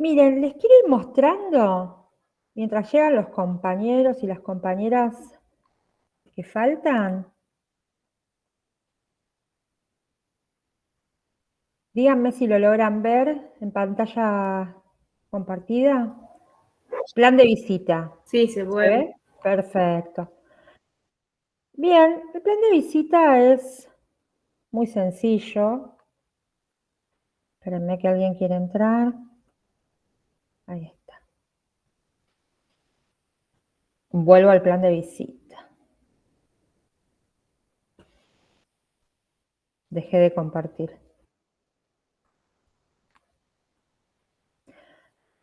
Miren, les quiero ir mostrando, mientras llegan los compañeros y las compañeras que faltan. Díganme si lo logran ver en pantalla compartida. Plan de visita. Sí, se ¿Se puede. ve? Perfecto. Bien, el plan de visita es muy sencillo. Espérenme que alguien quiere entrar. Ahí está. Vuelvo al plan de visita. Dejé de compartir.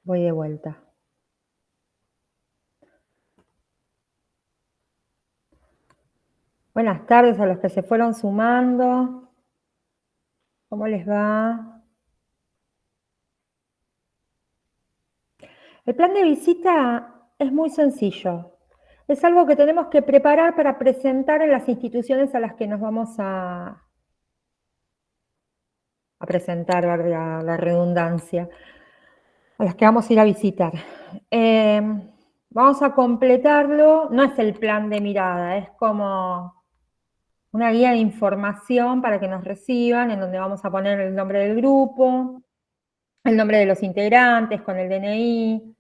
Voy de vuelta. Buenas tardes a los que se fueron sumando. ¿Cómo les va? El plan de visita es muy sencillo. Es algo que tenemos que preparar para presentar en las instituciones a las que nos vamos a presentar, valga la redundancia, a las que vamos a ir a visitar. Vamos a completarlo, no es el plan de mirada, es como una guía de información para que nos reciban, en donde vamos a poner el nombre del grupo, el nombre de los integrantes con el DNI,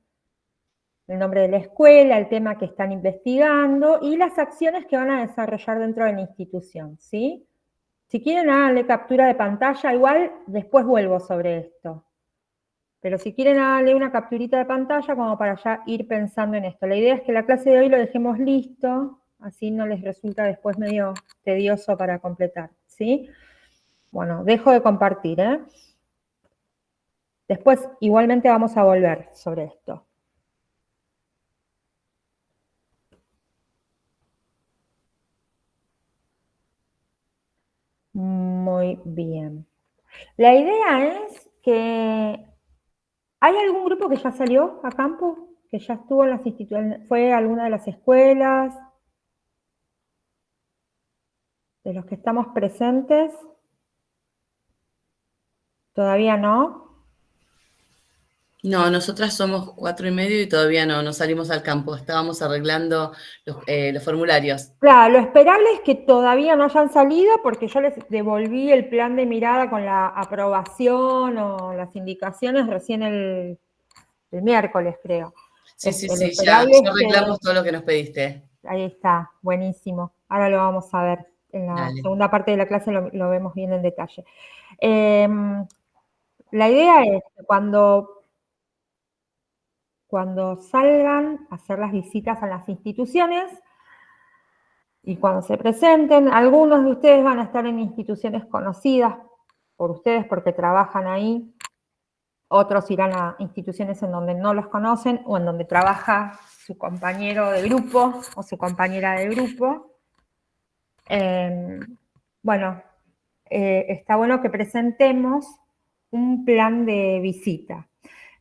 el nombre de la escuela, el tema que están investigando y las acciones que van a desarrollar dentro de la institución, ¿sí? Si quieren, háganle captura de pantalla, igual después vuelvo sobre esto. Pero si quieren, háganle una capturita de pantalla como para ya ir pensando en esto. La idea es que la clase de hoy lo dejemos listo, así no les resulta después medio tedioso para completar, ¿sí? Bueno, dejo de compartir, ¿eh? Después igualmente vamos a volver sobre esto. Muy bien. La idea es que... ¿Hay algún grupo que ya salió a campo? ¿Que ya estuvo en las instituciones? ¿Fue a alguna de las escuelas? ¿De los que estamos presentes? ¿Todavía no? No, nosotras somos 4:30 y todavía no salimos al campo. Estábamos arreglando los formularios. Claro, lo esperable es que todavía no hayan salido porque yo les devolví el plan de mirada con la aprobación o las indicaciones recién el miércoles, creo. Sí, Lo ya esperable es que... arreglamos todo lo que nos pediste. Ahí está, buenísimo. Ahora lo vamos a ver. En la Dale. segunda parte de la clase lo vemos bien en detalle. La idea es que cuando salgan a hacer las visitas a las instituciones y cuando se presenten, algunos de ustedes van a estar en instituciones conocidas por ustedes porque trabajan ahí, otros irán a instituciones en donde no los conocen o en donde trabaja su compañero de grupo o su compañera de grupo. Bueno, está bueno que presentemos un plan de visita.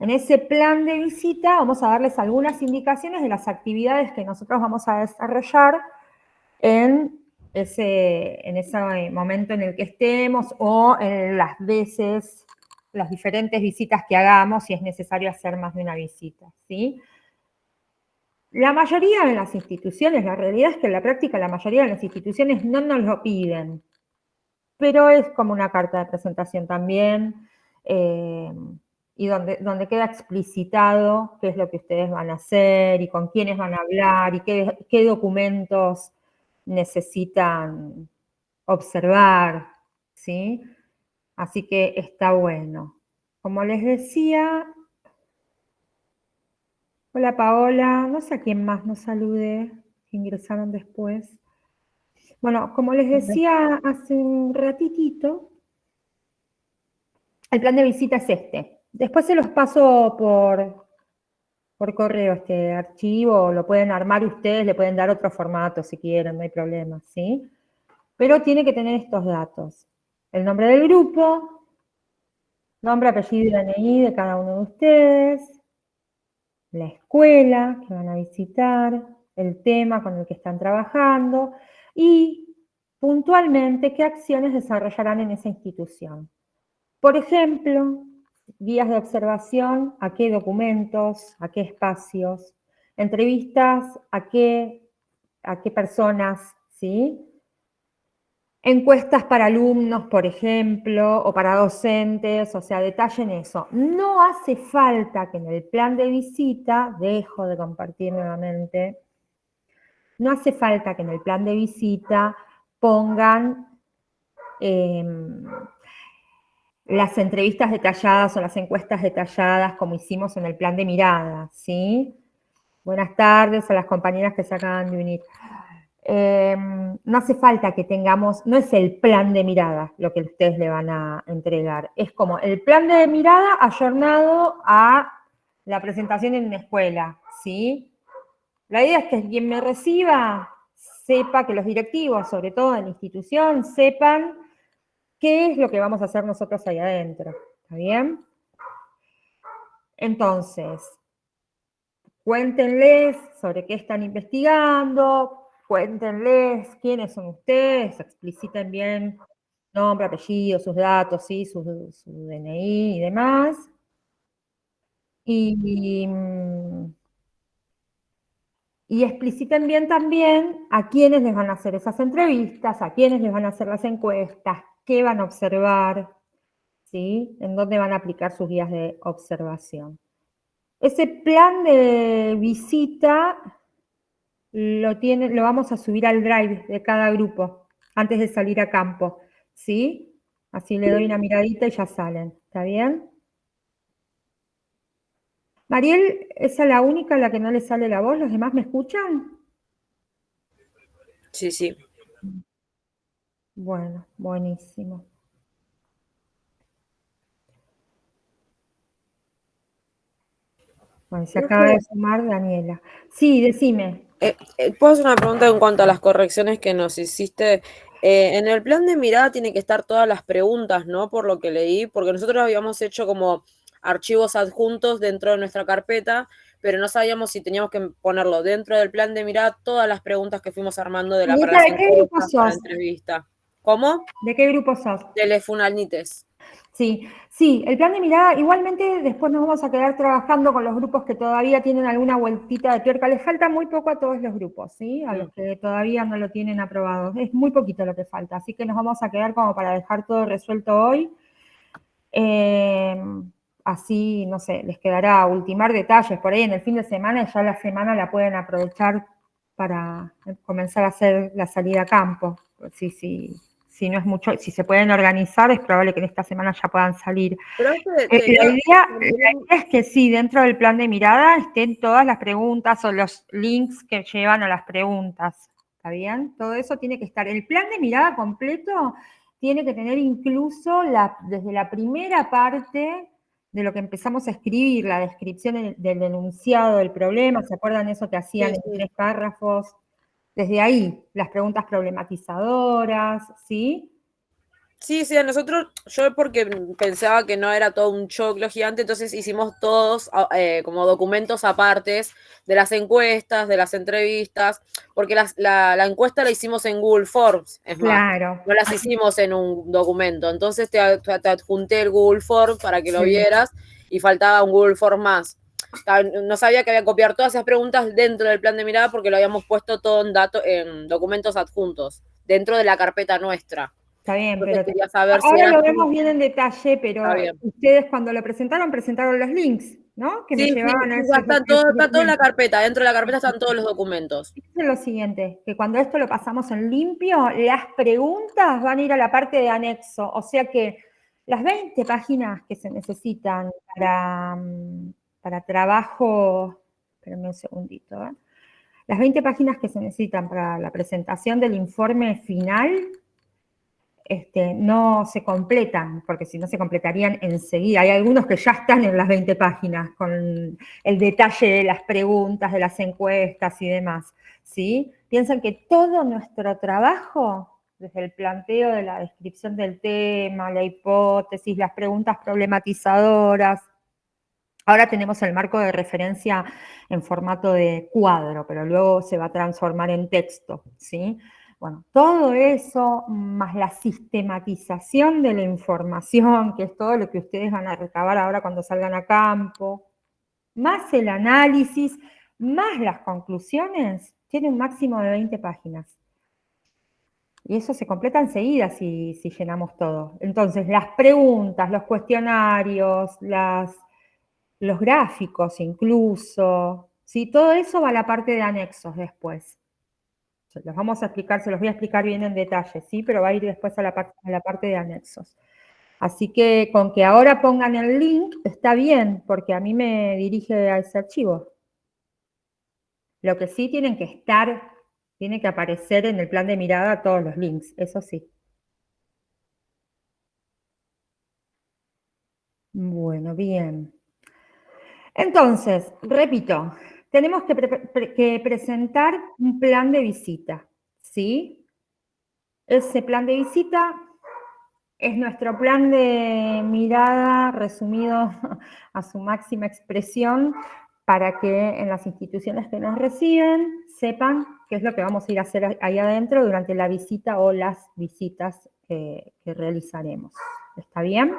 En ese plan de visita vamos a darles algunas indicaciones de las actividades que nosotros vamos a desarrollar en ese momento en el que estemos o en las veces, las diferentes visitas que hagamos, si es necesario hacer más de una visita, ¿sí? La mayoría de las instituciones, la realidad es que en la práctica la mayoría de las instituciones no nos lo piden, pero es como una carta de presentación también, y donde queda explicitado qué es lo que ustedes van a hacer y con quiénes van a hablar y qué documentos necesitan observar, ¿sí? Así que está bueno. Como les decía, hola Paola, no sé a quién más nos salude, que ingresaron después. Bueno, como les decía hace un ratitito, el plan de visita es este. Después se los paso por correo este archivo, lo pueden armar ustedes, le pueden dar otro formato si quieren, no hay problema, ¿sí? Pero tiene que tener estos datos. El nombre del grupo, nombre, apellido y DNI de cada uno de ustedes, la escuela que van a visitar, el tema con el que están trabajando y puntualmente qué acciones desarrollarán en esa institución. Por ejemplo, guías de observación, ¿a qué documentos? ¿A qué espacios? Entrevistas, ¿a qué personas? ¿Sí? Encuestas para alumnos, por ejemplo, o para docentes, o sea, detallen eso. No hace falta que en el plan de visita, dejo de compartir nuevamente, no hace falta que en el plan de visita pongan las entrevistas detalladas o las encuestas detalladas como hicimos en el plan de mirada, ¿sí? Buenas tardes a las compañeras que se acaban de unir. No hace falta que tengamos, no es el plan de mirada lo que ustedes le van a entregar, es como el plan de mirada ayornado a la presentación en una escuela, ¿sí? La idea es que quien me reciba sepa, que los directivos, sobre todo en la institución, sepan qué es lo que vamos a hacer nosotros ahí adentro, ¿está bien? Entonces, cuéntenles sobre qué están investigando, cuéntenles quiénes son ustedes, expliciten bien nombre, apellido, sus datos, ¿sí? su DNI y demás. Y expliciten bien también a quiénes les van a hacer esas entrevistas, a quiénes les van a hacer las encuestas, qué van a observar, ¿sí? En dónde van a aplicar sus guías de observación. Ese plan de visita lo vamos a subir al Drive de cada grupo antes de salir a campo, ¿sí? Así le doy una miradita y ya salen, ¿está bien? Mariel, ¿esa es la única a la que no le sale la voz? ¿Los demás me escuchan? Sí, sí. Bueno, buenísimo. Bueno, se acaba de sumar Daniela. Sí, decime. ¿Puedo hacer una pregunta en cuanto a las correcciones que nos hiciste? En el plan de mirada tiene que estar todas las preguntas, ¿no? Por lo que leí, porque nosotros habíamos hecho como archivos adjuntos dentro de nuestra carpeta, pero no sabíamos si teníamos que ponerlo dentro del plan de mirada todas las preguntas que fuimos armando para las ¿De qué grupo encuestas, para la sos? entrevista. ¿Cómo? ¿De qué grupo sos? Telefunalnites. Sí, el plan de mirada, igualmente después nos vamos a quedar trabajando con los grupos que todavía tienen alguna vueltita de tuerca. Les falta muy poco a todos los grupos, ¿sí? A los que todavía no lo tienen aprobado. Es muy poquito lo que falta, así que nos vamos a quedar como para dejar todo resuelto hoy. Así, no sé, les quedará ultimar detalles por ahí en el fin de semana, y ya la semana la pueden aprovechar para comenzar a hacer la salida a campo. Si no es mucho, si se pueden organizar, es probable que en esta semana ya puedan salir. Pero La idea es que sí, dentro del plan de mirada estén todas las preguntas o los links que llevan a las preguntas. ¿Está bien? Todo eso tiene que estar. El plan de mirada completo tiene que tener incluso desde la primera parte de lo que empezamos a escribir, la descripción del enunciado del problema. ¿Se acuerdan eso que hacían en 3 párrafos? Desde ahí, las preguntas problematizadoras, ¿sí? Sí, a nosotros, yo porque pensaba que no era todo un choclo gigante, entonces hicimos todos como documentos apartes de las encuestas, de las entrevistas, porque la encuesta la hicimos en Google Forms, es más, Claro. no las hicimos en un documento, entonces te adjunté el Google Forms para que lo vieras y faltaba un Google Form más. No sabía que había que copiar todas esas preguntas dentro del plan de mirada porque lo habíamos puesto todo en documentos adjuntos, dentro de la carpeta nuestra. Está bien, Entonces pero quería saber si ahora era lo así. vemos bien en detalle, pero ustedes cuando lo presentaron los links, ¿no? Que me llevaban a ya ese está todo en la documento. carpeta. Dentro de la carpeta están todos los documentos. Fíjense lo siguiente, que cuando esto lo pasamos en limpio, las preguntas van a ir a la parte de anexo, o sea que las 20 páginas que se necesitan para trabajo, espérenme un segundito, las 20 páginas que se necesitan para la presentación del informe final, no se completan, porque si no se completarían enseguida. Hay algunos que ya están en las 20 páginas, con el detalle de las preguntas, de las encuestas y demás, ¿sí? Piensen que todo nuestro trabajo, desde el planteo de la descripción del tema, la hipótesis, las preguntas problematizadoras, ahora tenemos el marco de referencia en formato de cuadro, pero luego se va a transformar en texto, ¿sí? Bueno, todo eso, más la sistematización de la información, que es todo lo que ustedes van a recabar ahora cuando salgan a campo, más el análisis, más las conclusiones, tiene un máximo de 20 páginas. Y eso se completa enseguida si llenamos todo. Entonces, las preguntas, los cuestionarios, los gráficos incluso, ¿sí? Todo eso va a la parte de anexos después. Se los vamos a explicar, se los voy a explicar bien en detalle, ¿sí? Pero va a ir después a la parte de anexos. Así que con que ahora pongan el link está bien, porque a mí me dirige a ese archivo. Lo que sí tienen que estar, tiene que aparecer en el plan de mirada todos los links, eso sí. Bueno, bien. Entonces, repito, tenemos que presentar un plan de visita, ¿sí? Ese plan de visita es nuestro plan de mirada resumido a su máxima expresión para que en las instituciones que nos reciben sepan qué es lo que vamos a ir a hacer ahí adentro durante la visita o las visitas que realizaremos. ¿Está bien?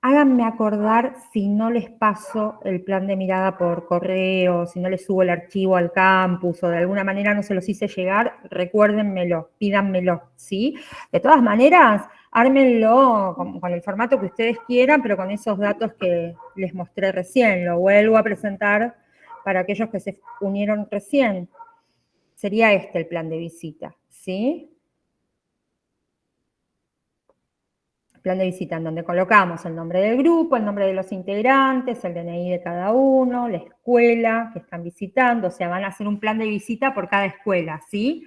Háganme acordar si no les paso el plan de mirada por correo, si no les subo el archivo al campus o de alguna manera no se los hice llegar, recuérdenmelo, pídanmelo, ¿sí? De todas maneras, ármenlo con el formato que ustedes quieran, pero con esos datos que les mostré recién. Lo vuelvo a presentar para aquellos que se unieron recién. Sería este el plan de visita, ¿sí? Plan de visita en donde colocamos el nombre del grupo, el nombre de los integrantes, el DNI de cada uno, la escuela que están visitando, o sea, van a hacer un plan de visita por cada escuela, ¿sí?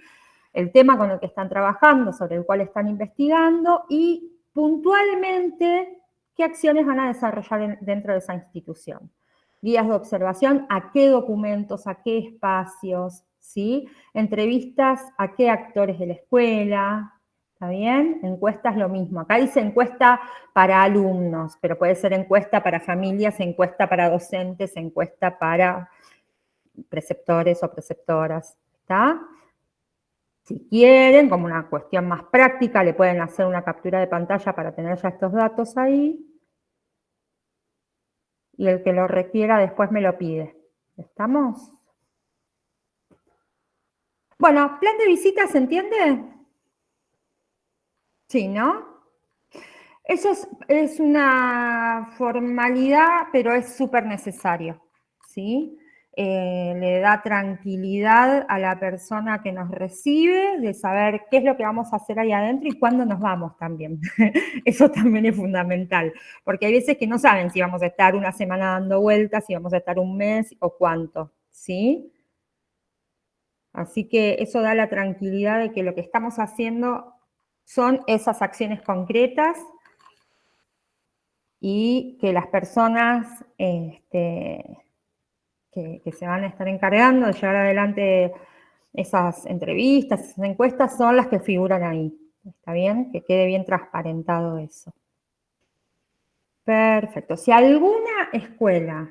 El tema con el que están trabajando, sobre el cual están investigando y puntualmente qué acciones van a desarrollar dentro de esa institución. Guías de observación, a qué documentos, a qué espacios, ¿sí? Entrevistas a qué actores de la escuela. ¿Está bien? Encuestas lo mismo. Acá dice encuesta para alumnos, pero puede ser encuesta para familias, encuesta para docentes, encuesta para preceptores o preceptoras. ¿Está? Si quieren, como una cuestión más práctica, le pueden hacer una captura de pantalla para tener ya estos datos ahí. Y el que lo requiera después me lo pide. ¿Estamos? Bueno, plan de visita, ¿se entiende? Sí, ¿no? Eso es una formalidad, pero es súper necesario, ¿sí? Le da tranquilidad a la persona que nos recibe de saber qué es lo que vamos a hacer ahí adentro y cuándo nos vamos también. Eso también es fundamental, porque hay veces que no saben si vamos a estar una semana dando vueltas, si vamos a estar un mes o cuánto, ¿sí? Así que eso da la tranquilidad de que lo que estamos haciendo son esas acciones concretas y que las personas que se van a estar encargando de llevar adelante esas entrevistas, esas encuestas, son las que figuran ahí. ¿Está bien? Que quede bien transparentado eso. Perfecto. Si alguna escuela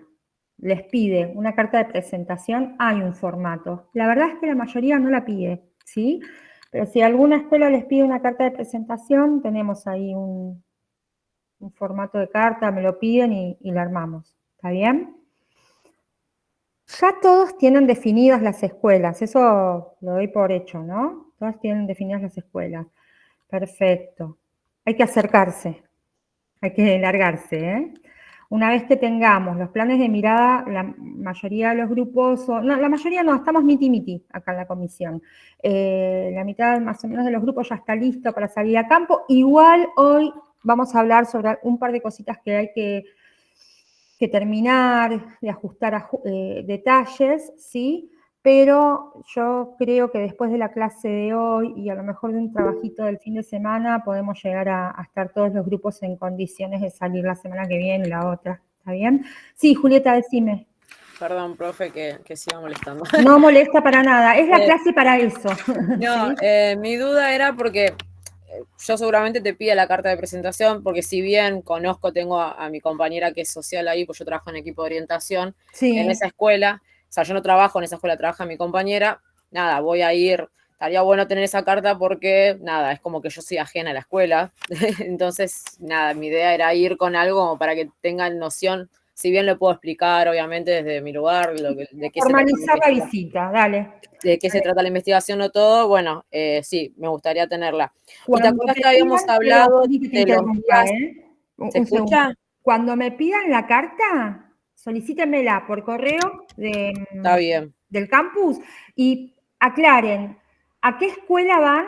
les pide una carta de presentación, hay un formato. La verdad es que la mayoría no la pide, ¿sí? Pero si alguna escuela les pide una carta de presentación, tenemos ahí un formato de carta, me lo piden y la armamos. ¿Está bien? Ya todos tienen definidas las escuelas, eso lo doy por hecho, ¿no? Todos tienen definidas las escuelas. Perfecto. Hay que acercarse, hay que largarse, ¿eh? Una vez que tengamos los planes de mirada, la mayoría de los grupos, no, la mayoría no, estamos miti-miti acá en la comisión. La mitad más o menos de los grupos ya está listo para salir a campo. Igual hoy vamos a hablar sobre un par de cositas que hay que terminar, de ajustar detalles, ¿sí? Pero yo creo que después de la clase de hoy y a lo mejor de un trabajito del fin de semana, podemos llegar a estar todos los grupos en condiciones de salir la semana que viene y la otra. ¿Está bien? Sí, Julieta, decime. Perdón, profe, que siga molestando. No molesta para nada, es la clase para eso. No, ¿sí? mi duda era porque yo seguramente te pida la carta de presentación, porque si bien tengo a mi compañera que es social ahí, pues yo trabajo en equipo de orientación Sí. en esa escuela, o sea, yo no trabajo en esa escuela, trabaja mi compañera, nada, voy a ir, estaría bueno tener esa carta porque, nada, es como que yo soy ajena a la escuela, entonces, nada, mi idea era ir con algo como para que tengan noción, si bien lo puedo explicar, obviamente, desde mi lugar, de qué se trata la Formalizar la investigación, visita, dale. de qué se Dale. trata la investigación o todo, bueno, sí, me gustaría tenerla. ¿Y te Cuando acuerdas te que habíamos pidan, perdón, hablado Vicky, que te de los interrumpía, días? ¿Se un segundo. escucha? Cuando me pidan la carta, solicítenmela por correo Está bien, del campus y aclaren a qué escuela van,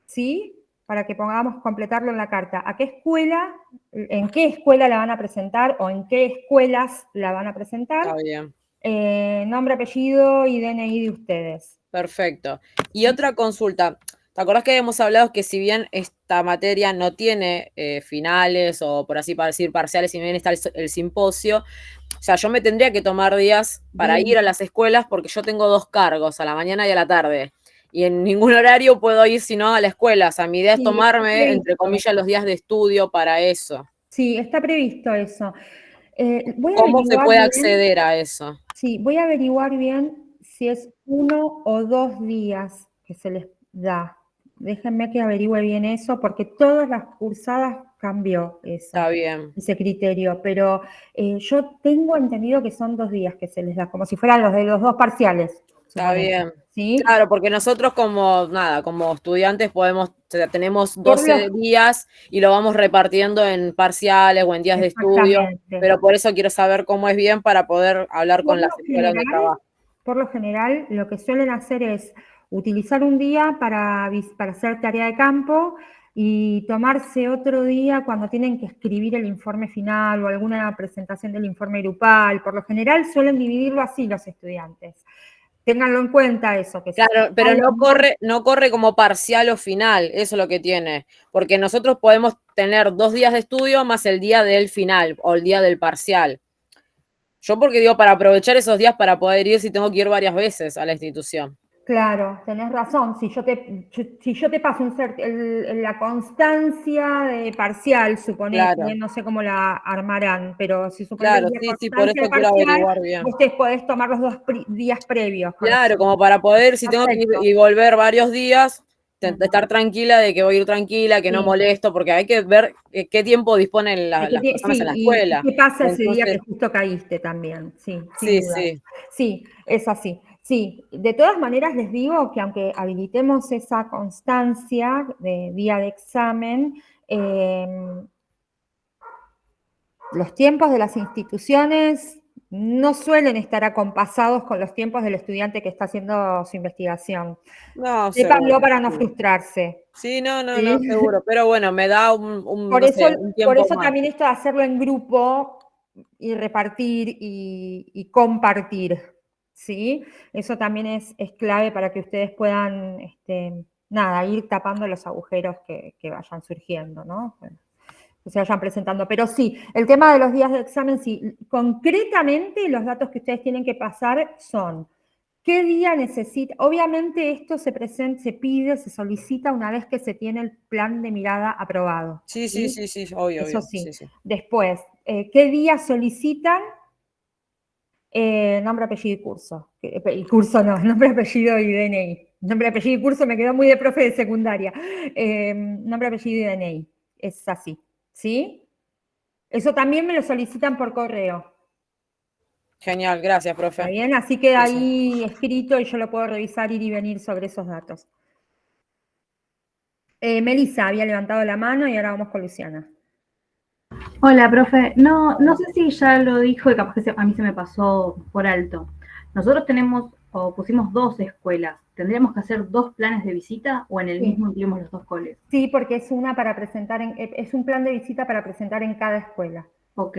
¿sí? Para que podamos completarlo en la carta. ¿A qué escuela, en qué escuela la van a presentar o en qué escuelas la van a presentar? está bien. Nombre, apellido y DNI de ustedes. Perfecto. Y otra consulta. ¿Te acordás que habíamos hablado que si bien esta materia no tiene finales o por así decir parciales, si bien está el simposio, o sea, yo me tendría que tomar días para Bien. ir a las escuelas porque yo tengo 2 cargos, a la mañana y a la tarde. Y en ningún horario puedo ir sino a la escuela. O sea, mi idea es Sí, está tomarme, entre previsto. comillas, los días de estudio para eso. Sí, está previsto eso. Voy a ¿Cómo se averiguar puede bien, acceder a eso? sí, voy a averiguar bien si es 1 o 2 días que se les da. Déjenme que averigüe bien eso, porque todas las cursadas cambió eso, Está bien. ese criterio, pero yo tengo entendido que son 2 días que se les da, como si fueran los de los 2 parciales, Está suponete, bien. ¿sí? Claro, porque nosotros como, nada, como estudiantes podemos, o sea, tenemos Por 12 días y lo vamos repartiendo en parciales o en días de estudio, exactamente. pero por eso quiero saber cómo es bien para poder hablar Por con lo las escuelas donde general, trabajo. por lo general, lo que suelen hacer es utilizar un día para hacer tarea de campo y tomarse otro día cuando tienen que escribir el informe final o alguna presentación del informe grupal. Por lo general suelen dividirlo así los estudiantes. Ténganlo en cuenta eso, que Claro, pero no corre como parcial o final, eso es lo que tiene, porque nosotros podemos tener 2 días de estudio más el día del final o el día del parcial. Yo porque digo, para aprovechar esos días para poder ir si tengo que ir varias veces a la institución. Claro, tenés razón. Si yo te paso la constancia de parcial, suponete, Claro, no sé cómo la armarán, pero si suponete claro, que la sí, sí, por constancia eso de quiero parcial, averiguar bien. vos te podés tomar los días previos con eso. Claro, como para poder, si tengo que ir Perfecto. y volver varios días, Mm, estar tranquila de que voy a ir tranquila, que no sí, molesto, porque hay que ver qué tiempo disponen las personas en sí, la y escuela. qué pasa ese día que Entonces, justo caíste también, sí, sin sí, duda. sí, Sí, es así. Sí, de todas maneras les digo que aunque habilitemos esa constancia de día de examen, los tiempos de las instituciones no suelen estar acompasados con los tiempos del estudiante que está haciendo su investigación. no, Sépanlo seguro. para no Sí, frustrarse. sí, no, no, no, ¿Sí? seguro. Pero bueno, me da Por no eso, sé, un por tiempo eso más. también esto de hacerlo en grupo y repartir y compartir, ¿sí? Eso también es clave para que ustedes puedan, nada, ir tapando los agujeros que vayan surgiendo, ¿no? Que se vayan presentando. Pero sí, el tema de los días de examen, sí, concretamente los datos que ustedes tienen que pasar son, ¿qué día necesita? Obviamente esto se pide, se solicita una vez que se tiene el plan de mirada aprobado, Sí, sí, ¿sí? sí, sí, obvio, Eso obvio. sí. Sí, sí. Después, ¿qué día solicitan? Nombre, apellido y curso. Y curso no, nombre, apellido y DNI. Nombre, apellido y curso me quedó muy de profe de secundaria. Nombre, apellido y DNI. Es así, ¿sí? Eso también me lo solicitan por correo. Genial, gracias, ¿Está profe. bien? Así queda Sí, sí. ahí escrito y yo lo puedo revisar, ir y venir sobre esos datos. Melissa había levantado la mano y ahora vamos con Luciana. Hola, profe. No sé si ya lo dijo y capaz que a mí se me pasó por alto. Nosotros tenemos o pusimos 2 escuelas. ¿Tendríamos que hacer 2 planes de visita o en el Sí. mismo incluimos los 2 coles? Sí, porque es una para presentar, es un plan de visita para presentar en cada escuela. Ok.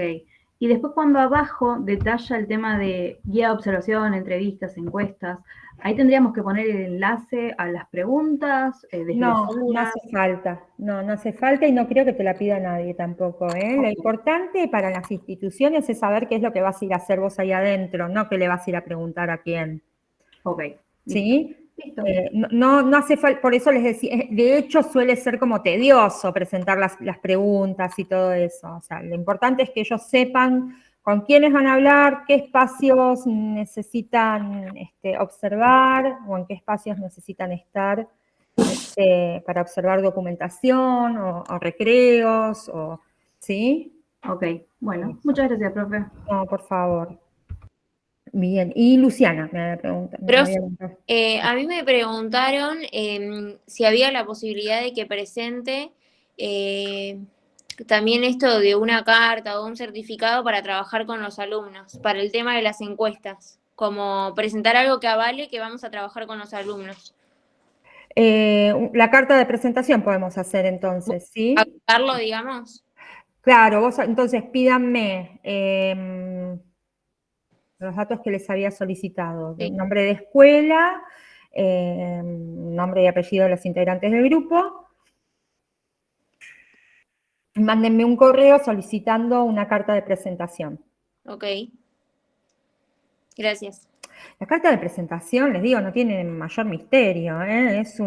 Y después cuando abajo detalla el tema de guía de observación, entrevistas, encuestas, ahí tendríamos que poner el enlace a las preguntas, No, no desglosarlas. hace falta. No, no hace falta y no creo que te la pida nadie tampoco, ¿eh? Lo Ok. importante para las instituciones es saber qué es lo que vas a ir a hacer vos ahí adentro, no que le vas a ir a preguntar a quién. Ok. Listo. ¿Sí? Listo. No hace falta, por eso les decía, de hecho suele ser como tedioso presentar las preguntas y todo eso. O sea, lo importante es que ellos sepan con quiénes van a hablar, qué espacios necesitan observar o en qué espacios necesitan estar para observar documentación o recreos, ¿sí? Ok, bueno, muchas gracias, profe. No, por favor. Bien, y Luciana me pregunta. Profe, a mí me preguntaron si había la posibilidad de que presente también esto de una carta o un certificado para trabajar con los alumnos, para el tema de las encuestas, como presentar algo que avale que vamos a trabajar con los alumnos. La carta de presentación podemos hacer entonces, ¿sí? ¿Aplicarlo, digamos? Claro, vos entonces pídanme los datos que les había solicitado, Sí. nombre de escuela, nombre y apellido de los integrantes del grupo. Mándenme un correo solicitando una carta de presentación. Ok. Gracias. La carta de presentación, les digo, no tiene mayor misterio, ¿eh? Es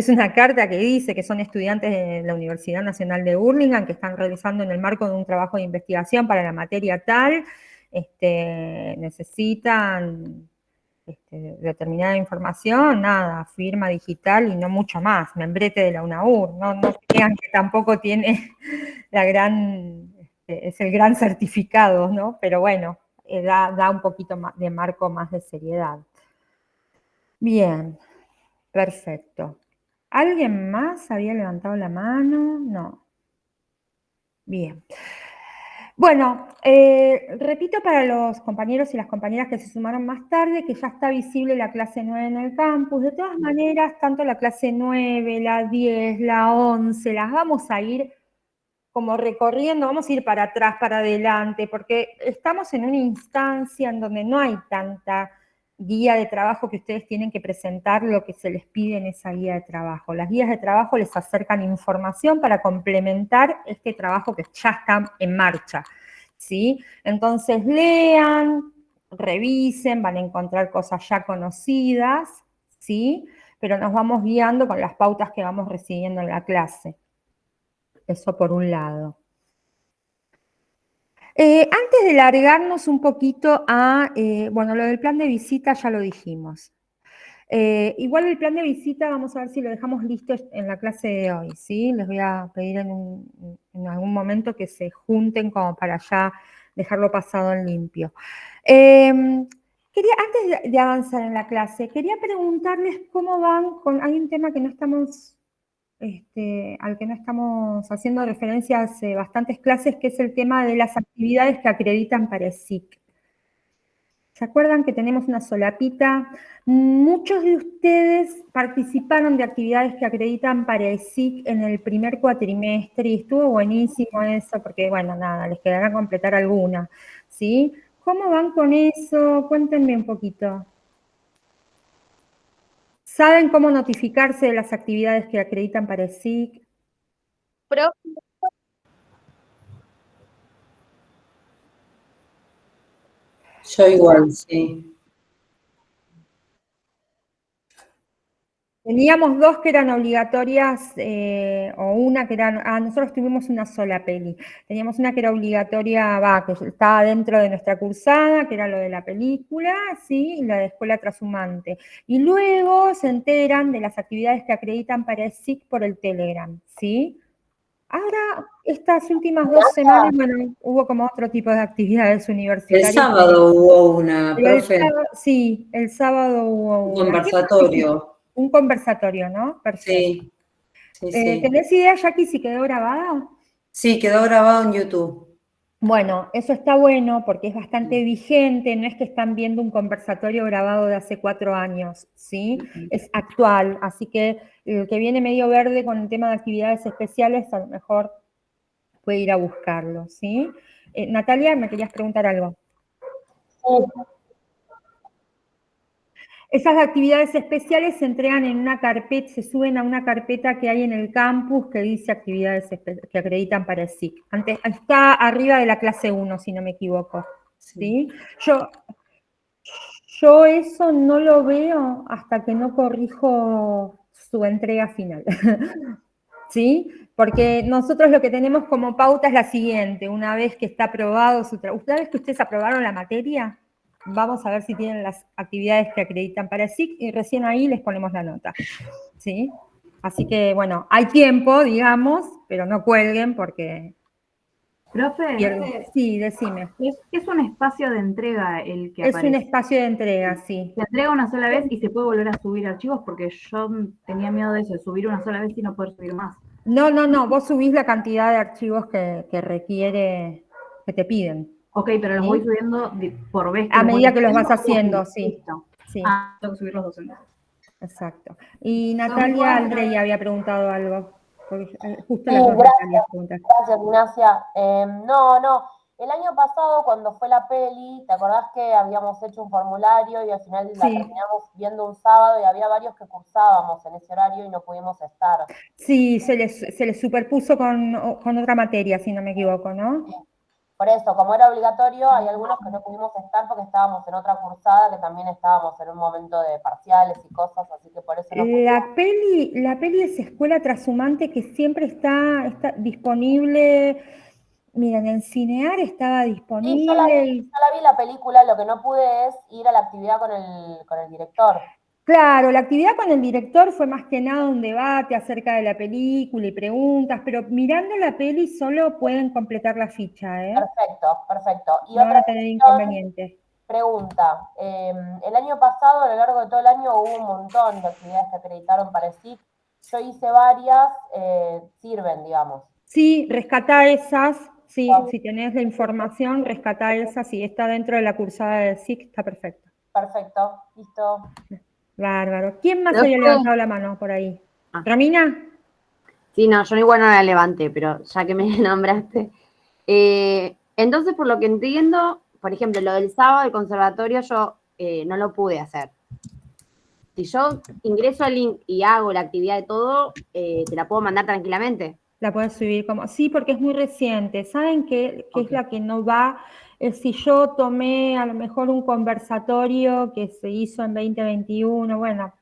una carta que dice que son estudiantes de la Universidad Nacional de Burlingame que están realizando en el marco de un trabajo de investigación para la materia tal, necesitan determinada información, nada, firma digital y no mucho más, membrete de la UNAUR, no crean que tampoco tiene es el gran certificado, ¿no? Pero bueno, da un poquito más de marco más de seriedad. Bien, perfecto. ¿Alguien más había levantado la mano? No. Bien. Bueno, repito para los compañeros y las compañeras que se sumaron más tarde que ya está visible la clase 9 en el campus. De todas maneras, tanto la clase 9, la 10, la 11, las vamos a ir como recorriendo, vamos a ir para atrás, para adelante, porque estamos en una instancia en donde no hay tanta guía de trabajo que ustedes tienen que presentar lo que se les pide en esa guía de trabajo. Las guías de trabajo les acercan información para complementar este trabajo que ya está en marcha, ¿sí? Entonces lean, revisen, van a encontrar cosas ya conocidas, ¿sí? Pero nos vamos guiando con las pautas que vamos recibiendo en la clase. Eso por un lado. Antes de largarnos un poquito bueno, lo del plan de visita ya lo dijimos. Igual el plan de visita vamos a ver si lo dejamos listo en la clase de hoy, ¿sí? Les voy a pedir en algún momento que se junten como para ya dejarlo pasado en limpio. Antes de avanzar en la clase, quería preguntarles cómo van hay un tema que no estamos al que no estamos haciendo referencia hace bastantes clases, que es el tema de las actividades que acreditan para ESIC. ¿Se acuerdan que tenemos una solapita? Muchos de ustedes participaron de actividades que acreditan para ESIC en el primer cuatrimestre y estuvo buenísimo eso, porque, bueno, nada, les quedará completar alguna, ¿sí? ¿Cómo van con eso? Cuéntenme un poquito. ¿Saben cómo notificarse de las actividades que acreditan para ESIC? Yo igual, sí. Teníamos dos que eran obligatorias, o una que eran, nosotros tuvimos una sola peli. Teníamos una que era obligatoria, que estaba dentro de nuestra cursada, que era lo de la película, ¿sí? Y la de escuela trashumante. Y luego se enteran de las actividades que acreditan para ESIC por el Telegram, ¿sí? Ahora, estas últimas 2 semanas, bueno, hubo como otro tipo de actividades universitarias. El sábado hubo una, profe. Sí, el sábado hubo Un una. conversatorio. Un conversatorio, ¿no? Perfecto. Sí. ¿Tenés idea, Jackie, si quedó grabada? Sí, quedó grabado en YouTube. Bueno, eso está bueno porque es bastante vigente, no es que están viendo un conversatorio grabado de hace 4 años, ¿sí? Es actual, así que el que viene medio verde con el tema de actividades especiales, a lo mejor puede ir a buscarlo, ¿sí? Natalia, ¿me querías preguntar algo? Esas actividades especiales se entregan en una carpeta, se suben a una carpeta que hay en el campus que dice actividades que acreditan para SIC. Está arriba de la clase 1, si no me equivoco. ¿Sí? Yo eso no lo veo hasta que no corrijo su entrega final. ¿sí? Porque nosotros lo que tenemos como pauta es la siguiente, una vez que está aprobado una vez que ustedes aprobaron la materia, vamos a ver si tienen las actividades que acreditan para el SIC y recién ahí les ponemos la nota, ¿sí? Así que, bueno, hay tiempo, digamos, pero no cuelguen porque Profe, pierden. Sí, decime. es un espacio de entrega el que Es un aparece. espacio de entrega, sí. Se entrega una sola vez y se puede volver a subir archivos porque yo tenía miedo de eso, de subir una sola vez y no poder subir más. No, vos subís la cantidad de archivos que requiere, que te piden. Ok, pero los ¿Sí? voy subiendo por vez. A medida que los vas haciendo. haciendo, sí. Listo. Sí, Tengo que subir los dos entonces. exacto. Y Natalia Aldrey había preguntado algo. Porque justo Sí, las dos Natalias preguntan. gracias, Ignacia. No, el año pasado cuando fue la peli, ¿te acordás que habíamos hecho un formulario y al final la Sí. terminamos viendo un sábado y había varios que cursábamos en ese horario y no pudimos estar? Sí, se les superpuso con otra materia, si no me equivoco, ¿no? Por eso, como era obligatorio, hay algunos que no pudimos estar porque estábamos en otra cursada, que también estábamos en un momento de parciales y cosas, así que por eso no pudimos. La peli es Escuela Trashumante, que siempre está disponible. Miren, en Cinear estaba Sí, disponible. yo la vi la película, lo que no pude es ir a la actividad con el director. Claro, la actividad con el director fue más que nada un debate acerca de la película y preguntas, pero mirando la peli solo pueden completar la ficha, ¿eh? Perfecto. Y No van otra a tener cuestión, inconveniente. pregunta, el año pasado, a lo largo de todo el año, hubo un montón de actividades que acreditaron para el SIC. Yo hice varias, sirven, digamos. Sí, rescata esas, sí, si tenés la información, rescata esas, si está dentro de la cursada del SIC, está perfecto. Perfecto, listo. Bárbaro. ¿Quién más Profe. había levantado la mano por ahí? Ah. ¿Romina? Sí, no, yo igual no la levanté, pero ya que me nombraste. Entonces, por lo que entiendo, por ejemplo, lo del sábado del conservatorio yo no lo pude hacer. Si yo ingreso al link y hago la actividad de todo, ¿te la puedo mandar tranquilamente? La puedes subir como... Sí, porque es muy reciente. ¿Saben qué es la que no va? Si yo tomé a lo mejor un conversatorio que se hizo en 2021, bueno,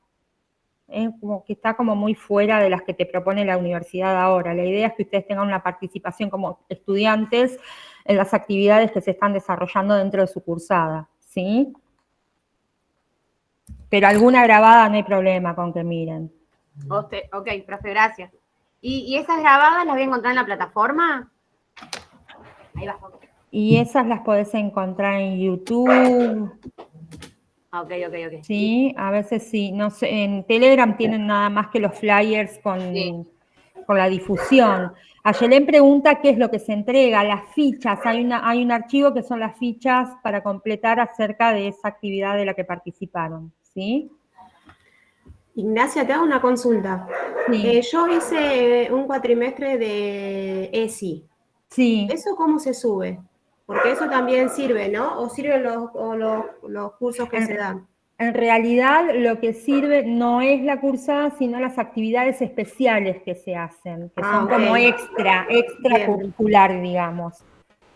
como que está como muy fuera de las que te propone la universidad ahora. La idea es que ustedes tengan una participación como estudiantes en las actividades que se están desarrollando dentro de su cursada, ¿sí? Pero alguna grabada no hay problema con que miren. Ok, profe, gracias. ¿Y esas grabadas las voy a encontrar en la plataforma? Ahí va. Y esas las podés encontrar en YouTube. Ok. Sí, a veces sí. No sé, en Telegram tienen nada más que los flyers con la difusión. Ayelén pregunta qué es lo que se entrega, las fichas. Hay un archivo que son las fichas para completar acerca de esa actividad de la que participaron, ¿sí? Ignacia, te hago una consulta. Sí. Yo hice un cuatrimestre de ESI. Sí. ¿Eso cómo se sube? Porque eso también sirve, ¿no? ¿O sirven los cursos que se dan? En realidad, lo que sirve no es la cursada, sino las actividades especiales que se hacen, que son como extracurricular, digamos.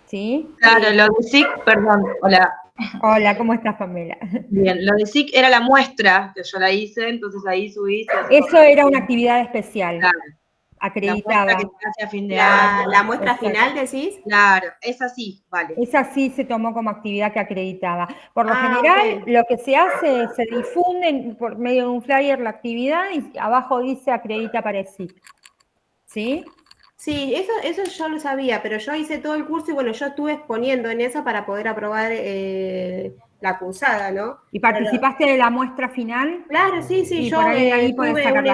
¿Sí? Claro, lo de SIC, perdón, hola. Hola, ¿cómo estás, Pamela? Bien, lo de SIC era la muestra, que yo la hice, entonces ahí subí. Eso era una actividad especial, claro, acreditada. La muestra que se hace a fin de año. ¿La muestra final decís? Claro, esa sí, vale. Esa sí se tomó como actividad que acreditaba. Por lo general, lo que se hace, se difunde por medio de un flyer la actividad y abajo dice acredita para el SIC. ¿Sí? Sí, eso yo lo sabía, pero yo hice todo el curso y bueno, yo estuve exponiendo en esa para poder aprobar la cursada, ¿no? ¿Y participaste de la muestra final? Claro, sí, y yo por ahí podés tuve sacar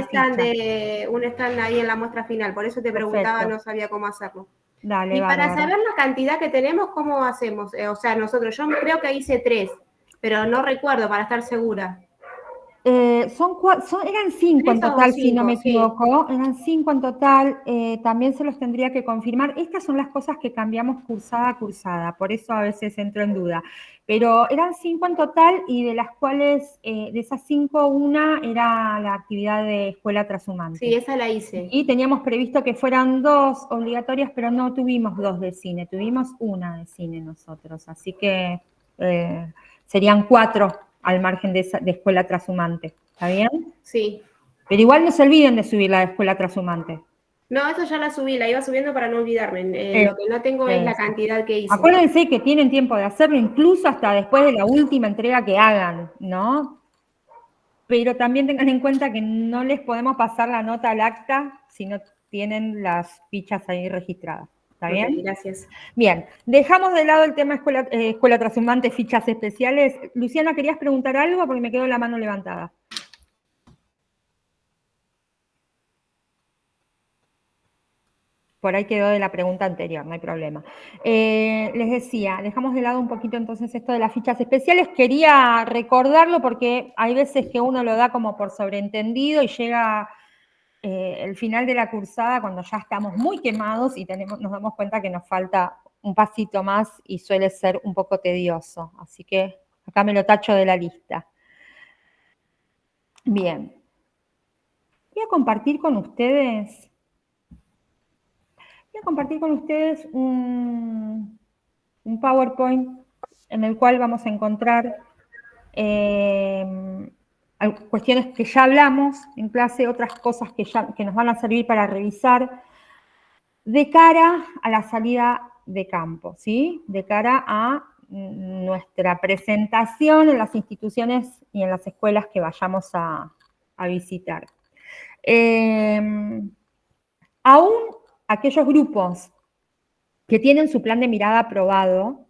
un stand ahí en la muestra final, por eso te preguntaba, no sabía cómo hacerlo. Dale, y para bárbaro. saber la cantidad que tenemos, ¿cómo hacemos? O sea, nosotros, yo creo que hice 3, pero no recuerdo para estar segura. Eran 5 en total, si no me equivoco. Eran 5 en total. También se los tendría que confirmar. Estas son las cosas que cambiamos cursada a cursada, por eso a veces entro en duda. Pero eran 5 en total y de las cuales, de esas 5, una era la actividad de escuela trashumante. Sí, esa la hice. Y teníamos previsto que fueran 2 obligatorias, pero no tuvimos 2 de cine, tuvimos una de cine nosotros. Así que serían 4 al margen de escuela trashumante. ¿Está bien? Sí. Pero igual no se olviden de subir la de escuela trashumante. No, esa ya la subí, la iba subiendo para no olvidarme. Lo que no tengo es la cantidad que hice. Acuérdense que tienen tiempo de hacerlo incluso hasta después de la última entrega que hagan, ¿no? Pero también tengan en cuenta que no les podemos pasar la nota al acta si no tienen las fichas ahí registradas. ¿Está bien? Ok, gracias. Bien, dejamos de lado el tema escuela trashumante, fichas especiales. Luciana, ¿querías preguntar algo? Porque me quedó la mano levantada. Por ahí quedó de la pregunta anterior, no hay problema. Les decía, dejamos de lado un poquito entonces esto de las fichas especiales. Quería recordarlo porque hay veces que uno lo da como por sobreentendido y llega el final de la cursada cuando ya estamos muy quemados y nos damos cuenta que nos falta un pasito más y suele ser un poco tedioso. Así que acá me lo tacho de la lista. Bien. Voy a compartir con ustedes un PowerPoint en el cual vamos a encontrar cuestiones que ya hablamos en clase, otras cosas que nos van a servir para revisar de cara a la salida de campo, ¿sí? De cara a nuestra presentación en las instituciones y en las escuelas que vayamos a visitar. Aún aquellos grupos que tienen su plan de mirada aprobado,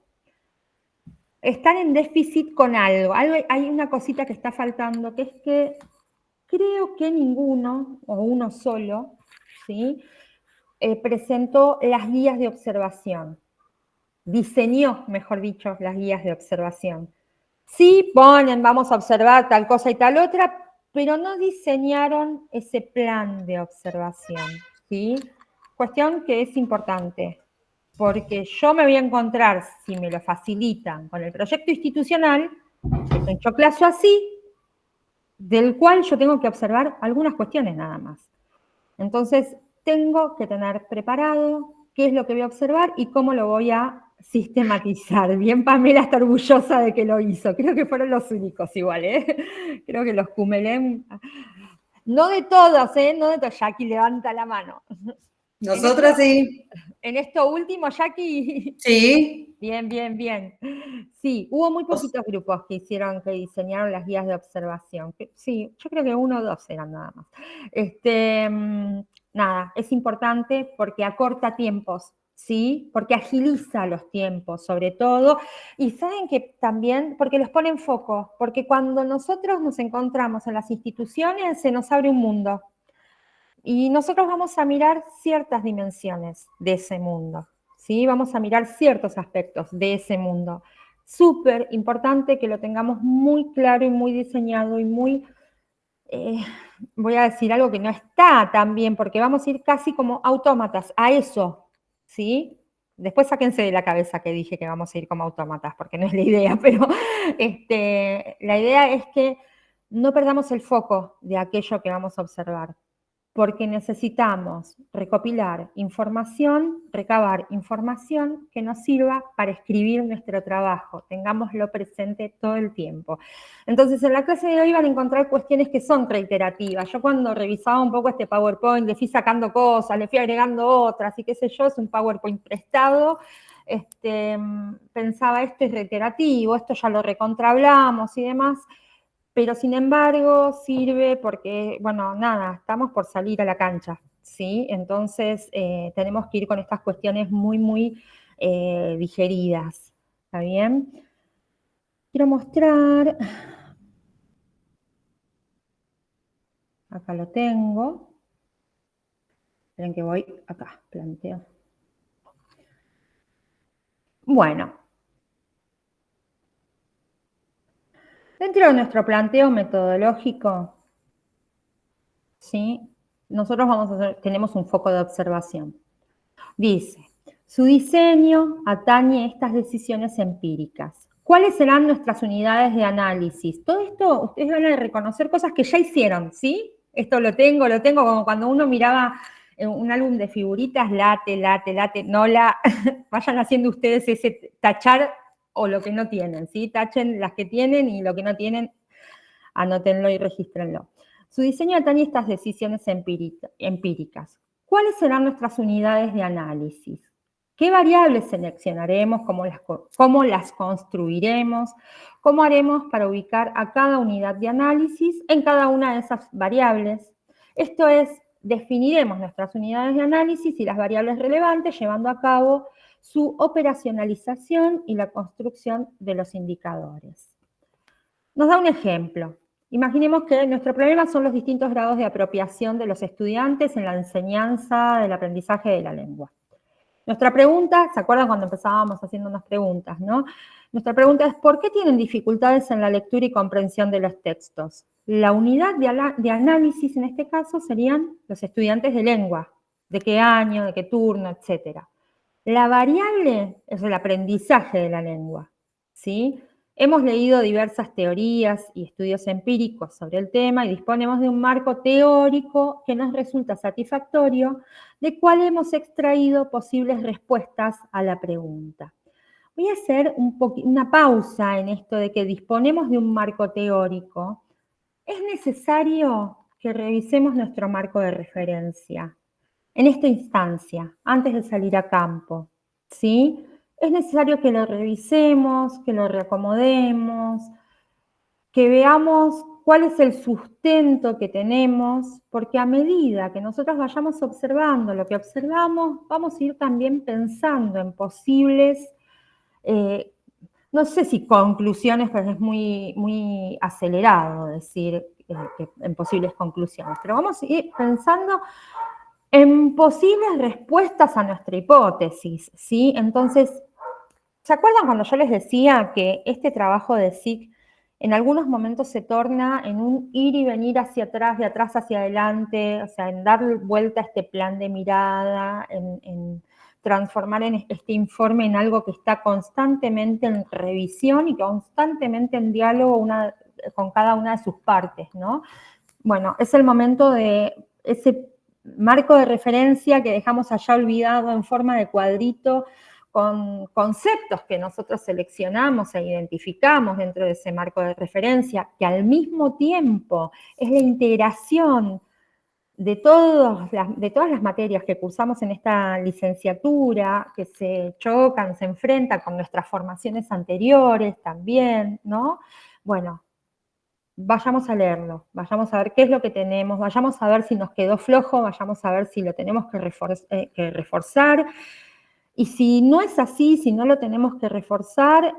están en déficit con algo. Hay una cosita que está faltando, que es que creo que ninguno, o uno solo, ¿sí? Presentó las guías de observación. Diseñó, mejor dicho, las guías de observación. Sí ponen, vamos a observar tal cosa y tal otra, pero no diseñaron ese plan de observación, ¿sí? Cuestión que es importante, porque yo me voy a encontrar, si me lo facilitan, con el proyecto institucional, que yo claso así, del cual yo tengo que observar algunas cuestiones nada más. Entonces, tengo que tener preparado qué es lo que voy a observar y cómo lo voy a sistematizar. Bien, Pamela está orgullosa de que lo hizo. Creo que fueron los únicos igual, ¿eh? Creo que los Cumelem... No de todos, ¿eh? No de todos. Jackie, levanta la mano. Nosotras sí. En esto último, Jackie. Sí. Bien, bien, bien. Sí, hubo muy poquitos grupos que diseñaron las guías de observación. Sí, yo creo que 1 o 2 eran nada más. Nada, es importante porque acorta tiempos, ¿sí? Porque agiliza los tiempos, sobre todo. Y saben que también, porque los pone en foco, porque cuando nosotros nos encontramos en las instituciones, se nos abre un mundo. Y nosotros vamos a mirar ciertas dimensiones de ese mundo, ¿sí? Vamos a mirar ciertos aspectos de ese mundo. Súper importante que lo tengamos muy claro y muy diseñado y muy, voy a decir algo que no está tan bien, porque vamos a ir casi como autómatas a eso, ¿sí? Después sáquense de la cabeza que dije que vamos a ir como autómatas, porque no es la idea, pero la idea es que no perdamos el foco de aquello que vamos a observar, porque necesitamos recopilar información, recabar información que nos sirva para escribir nuestro trabajo, tengámoslo presente todo el tiempo. Entonces, en la clase de hoy van a encontrar cuestiones que son reiterativas. Yo cuando revisaba un poco este PowerPoint, le fui sacando cosas, le fui agregando otras, y qué sé yo, es un PowerPoint prestado, pensaba esto es reiterativo, esto ya lo recontrahablamos y demás, pero sin embargo sirve porque, bueno, nada, estamos por salir a la cancha, ¿sí? Entonces tenemos que ir con estas cuestiones muy digeridas, ¿está bien? Quiero mostrar, acá lo tengo, esperen que voy acá, planteo. Bueno, dentro de nuestro planteo metodológico, ¿sí? Nosotros tenemos un foco de observación. Dice, su diseño atañe estas decisiones empíricas. ¿Cuáles serán nuestras unidades de análisis? Todo esto, ustedes van a reconocer cosas que ya hicieron, ¿sí? Esto lo tengo como cuando uno miraba un álbum de figuritas, late, no vayan haciendo ustedes ese tachar o lo que no tienen, ¿sí? Tachen las que tienen y lo que no tienen, anótenlo y regístrenlo. Su diseño atañe estas decisiones empíricas. ¿Cuáles serán nuestras unidades de análisis? ¿Qué variables seleccionaremos? ¿Cómo las construiremos? ¿Cómo haremos para ubicar a cada unidad de análisis en cada una de esas variables? Esto es, definiremos nuestras unidades de análisis y las variables relevantes, llevando a cabo su operacionalización y la construcción de los indicadores. Nos da un ejemplo. Imaginemos que nuestro problema son los distintos grados de apropiación de los estudiantes en la enseñanza del aprendizaje de la lengua. Nuestra pregunta, ¿se acuerdan cuando empezábamos haciéndonos preguntas, no? Nuestra pregunta es, ¿por qué tienen dificultades en la lectura y comprensión de los textos? La unidad de análisis en este caso serían los estudiantes de lengua, de qué año, de qué turno, etc. La variable es el aprendizaje de la lengua, ¿sí? Hemos leído diversas teorías y estudios empíricos sobre el tema y disponemos de un marco teórico que nos resulta satisfactorio, de cual hemos extraído posibles respuestas a la pregunta. Voy a hacer una pausa en esto de que disponemos de un marco teórico. Es necesario que revisemos nuestro marco de referencia en esta instancia, antes de salir a campo, ¿sí? Es necesario que lo revisemos, que lo reacomodemos, que veamos cuál es el sustento que tenemos, porque a medida que nosotros vayamos observando lo que observamos, vamos a ir también pensando en posibles, no sé si conclusiones, pero es muy acelerado decir en posibles conclusiones, pero vamos a ir pensando en posibles respuestas a nuestra hipótesis, ¿sí? Entonces, ¿se acuerdan cuando yo les decía que este trabajo de SIC en algunos momentos se torna en un ir y venir hacia atrás, de atrás hacia adelante, o sea, en dar vuelta a este plan de mirada, en transformar este informe en algo que está constantemente en revisión y constantemente en diálogo con cada una de sus partes, ¿no? Bueno, es el momento de ese marco de referencia que dejamos allá olvidado en forma de cuadrito, con conceptos que nosotros seleccionamos e identificamos dentro de ese marco de referencia, que al mismo tiempo es la integración de todas las materias que cursamos en esta licenciatura, que se chocan, se enfrentan con nuestras formaciones anteriores también, ¿no? Bueno, vayamos a leerlo, vayamos a ver qué es lo que tenemos, vayamos a ver si nos quedó flojo, vayamos a ver si lo tenemos que reforzar. Y si no es así, si no lo tenemos que reforzar,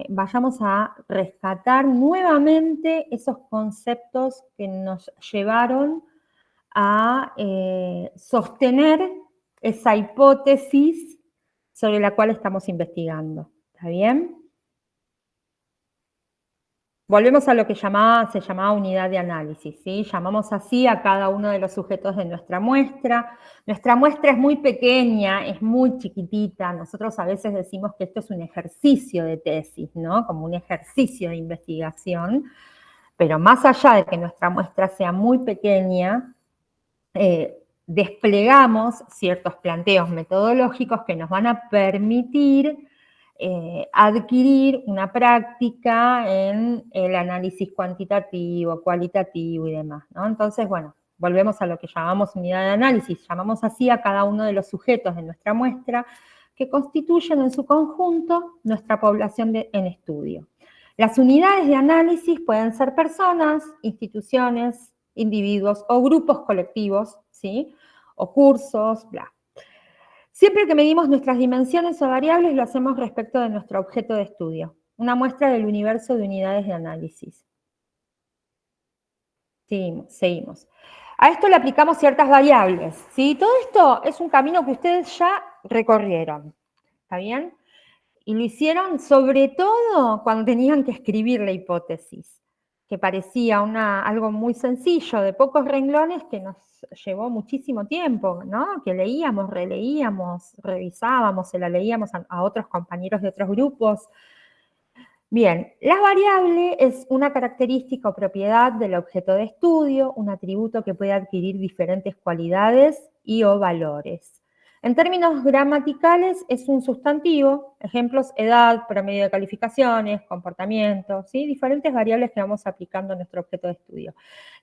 vayamos a rescatar nuevamente esos conceptos que nos llevaron a sostener esa hipótesis sobre la cual estamos investigando. ¿Está bien? Volvemos a lo que se llamaba unidad de análisis, ¿sí? Llamamos así a cada uno de los sujetos de nuestra muestra. Nuestra muestra es muy pequeña, es muy chiquitita. Nosotros a veces decimos que esto es un ejercicio de tesis, ¿no? Como un ejercicio de investigación. Pero más allá de que nuestra muestra sea muy pequeña, desplegamos ciertos planteos metodológicos que nos van a permitir adquirir una práctica en el análisis cuantitativo, cualitativo y demás, ¿no? Entonces, bueno, volvemos a lo que llamamos unidad de análisis, llamamos así a cada uno de los sujetos de nuestra muestra que constituyen en su conjunto nuestra población en estudio. Las unidades de análisis pueden ser personas, instituciones, individuos o grupos colectivos, ¿sí? O cursos, bla. Siempre que medimos nuestras dimensiones o variables, lo hacemos respecto de nuestro objeto de estudio, una muestra del universo de unidades de análisis. Seguimos. A esto le aplicamos ciertas variables, ¿sí? Todo esto es un camino que ustedes ya recorrieron, ¿está bien? Y lo hicieron sobre todo cuando tenían que escribir la hipótesis, que parecía algo muy sencillo, de pocos renglones, que nos llevó muchísimo tiempo, ¿no? Que leíamos, releíamos, revisábamos, se la leíamos a otros compañeros de otros grupos. Bien, la variable es una característica o propiedad del objeto de estudio, un atributo que puede adquirir diferentes cualidades y o valores. En términos gramaticales es un sustantivo, ejemplos, edad, promedio de calificaciones, comportamiento, ¿sí? Diferentes variables que vamos aplicando a nuestro objeto de estudio.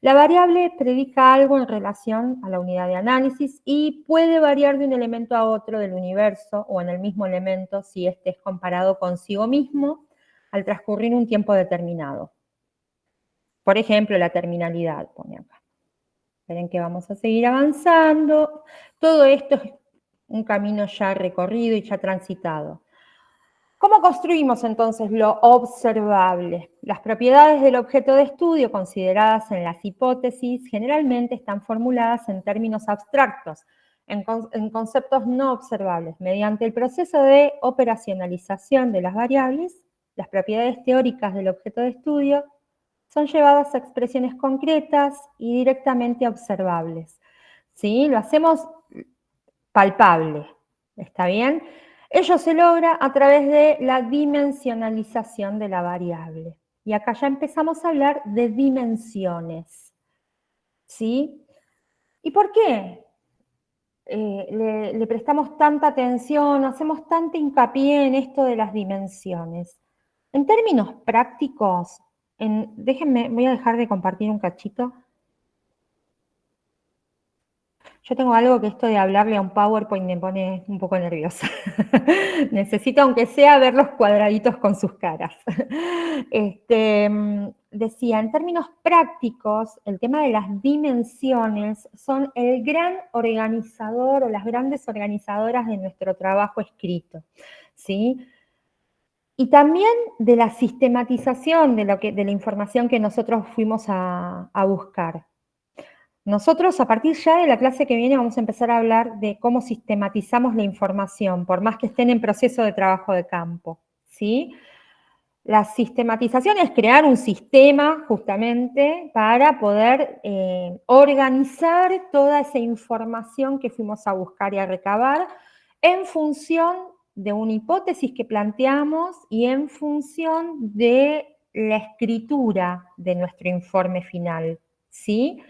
La variable predica algo en relación a la unidad de análisis y puede variar de un elemento a otro del universo o en el mismo elemento si éste es comparado consigo mismo al transcurrir un tiempo determinado. Por ejemplo, la terminalidad, pone acá. Esperen que vamos a seguir avanzando. Todo esto es un camino ya recorrido y ya transitado. ¿Cómo construimos entonces lo observable? Las propiedades del objeto de estudio consideradas en las hipótesis generalmente están formuladas en términos abstractos, en conceptos no observables. Mediante el proceso de operacionalización de las variables, las propiedades teóricas del objeto de estudio son llevadas a expresiones concretas y directamente observables. ¿Sí? Lo hacemos palpable, ¿está bien? Ello se logra a través de la dimensionalización de la variable. Y acá ya empezamos a hablar de dimensiones. ¿Sí? ¿Y por qué le prestamos tanta atención, hacemos tanta hincapié en esto de las dimensiones? En términos prácticos, déjenme, voy a dejar de compartir un cachito. Yo tengo algo que esto de hablarle a un PowerPoint me pone un poco nerviosa. Necesito, aunque sea, ver los cuadraditos con sus caras. Decía, en términos prácticos, el tema de las dimensiones son el gran organizador o las grandes organizadoras de nuestro trabajo escrito, ¿sí? Y también de la sistematización de la información que nosotros fuimos a buscar. Nosotros, a partir ya de la clase que viene, vamos a empezar a hablar de cómo sistematizamos la información, por más que estén en proceso de trabajo de campo, ¿sí? La sistematización es crear un sistema, justamente, para poder organizar toda esa información que fuimos a buscar y a recabar en función de una hipótesis que planteamos y en función de la escritura de nuestro informe final, ¿sí?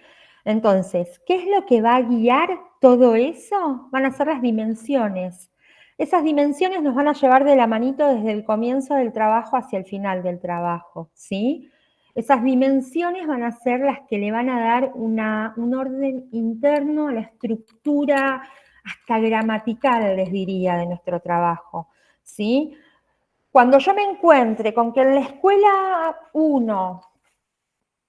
Entonces, ¿qué es lo que va a guiar todo eso? Van a ser las dimensiones. Esas dimensiones nos van a llevar de la manito desde el comienzo del trabajo hacia el final del trabajo, ¿sí? Esas dimensiones van a ser las que le van a dar un orden interno a la estructura hasta gramatical, les diría, de nuestro trabajo, ¿sí? Cuando yo me encuentre con que en la escuela 1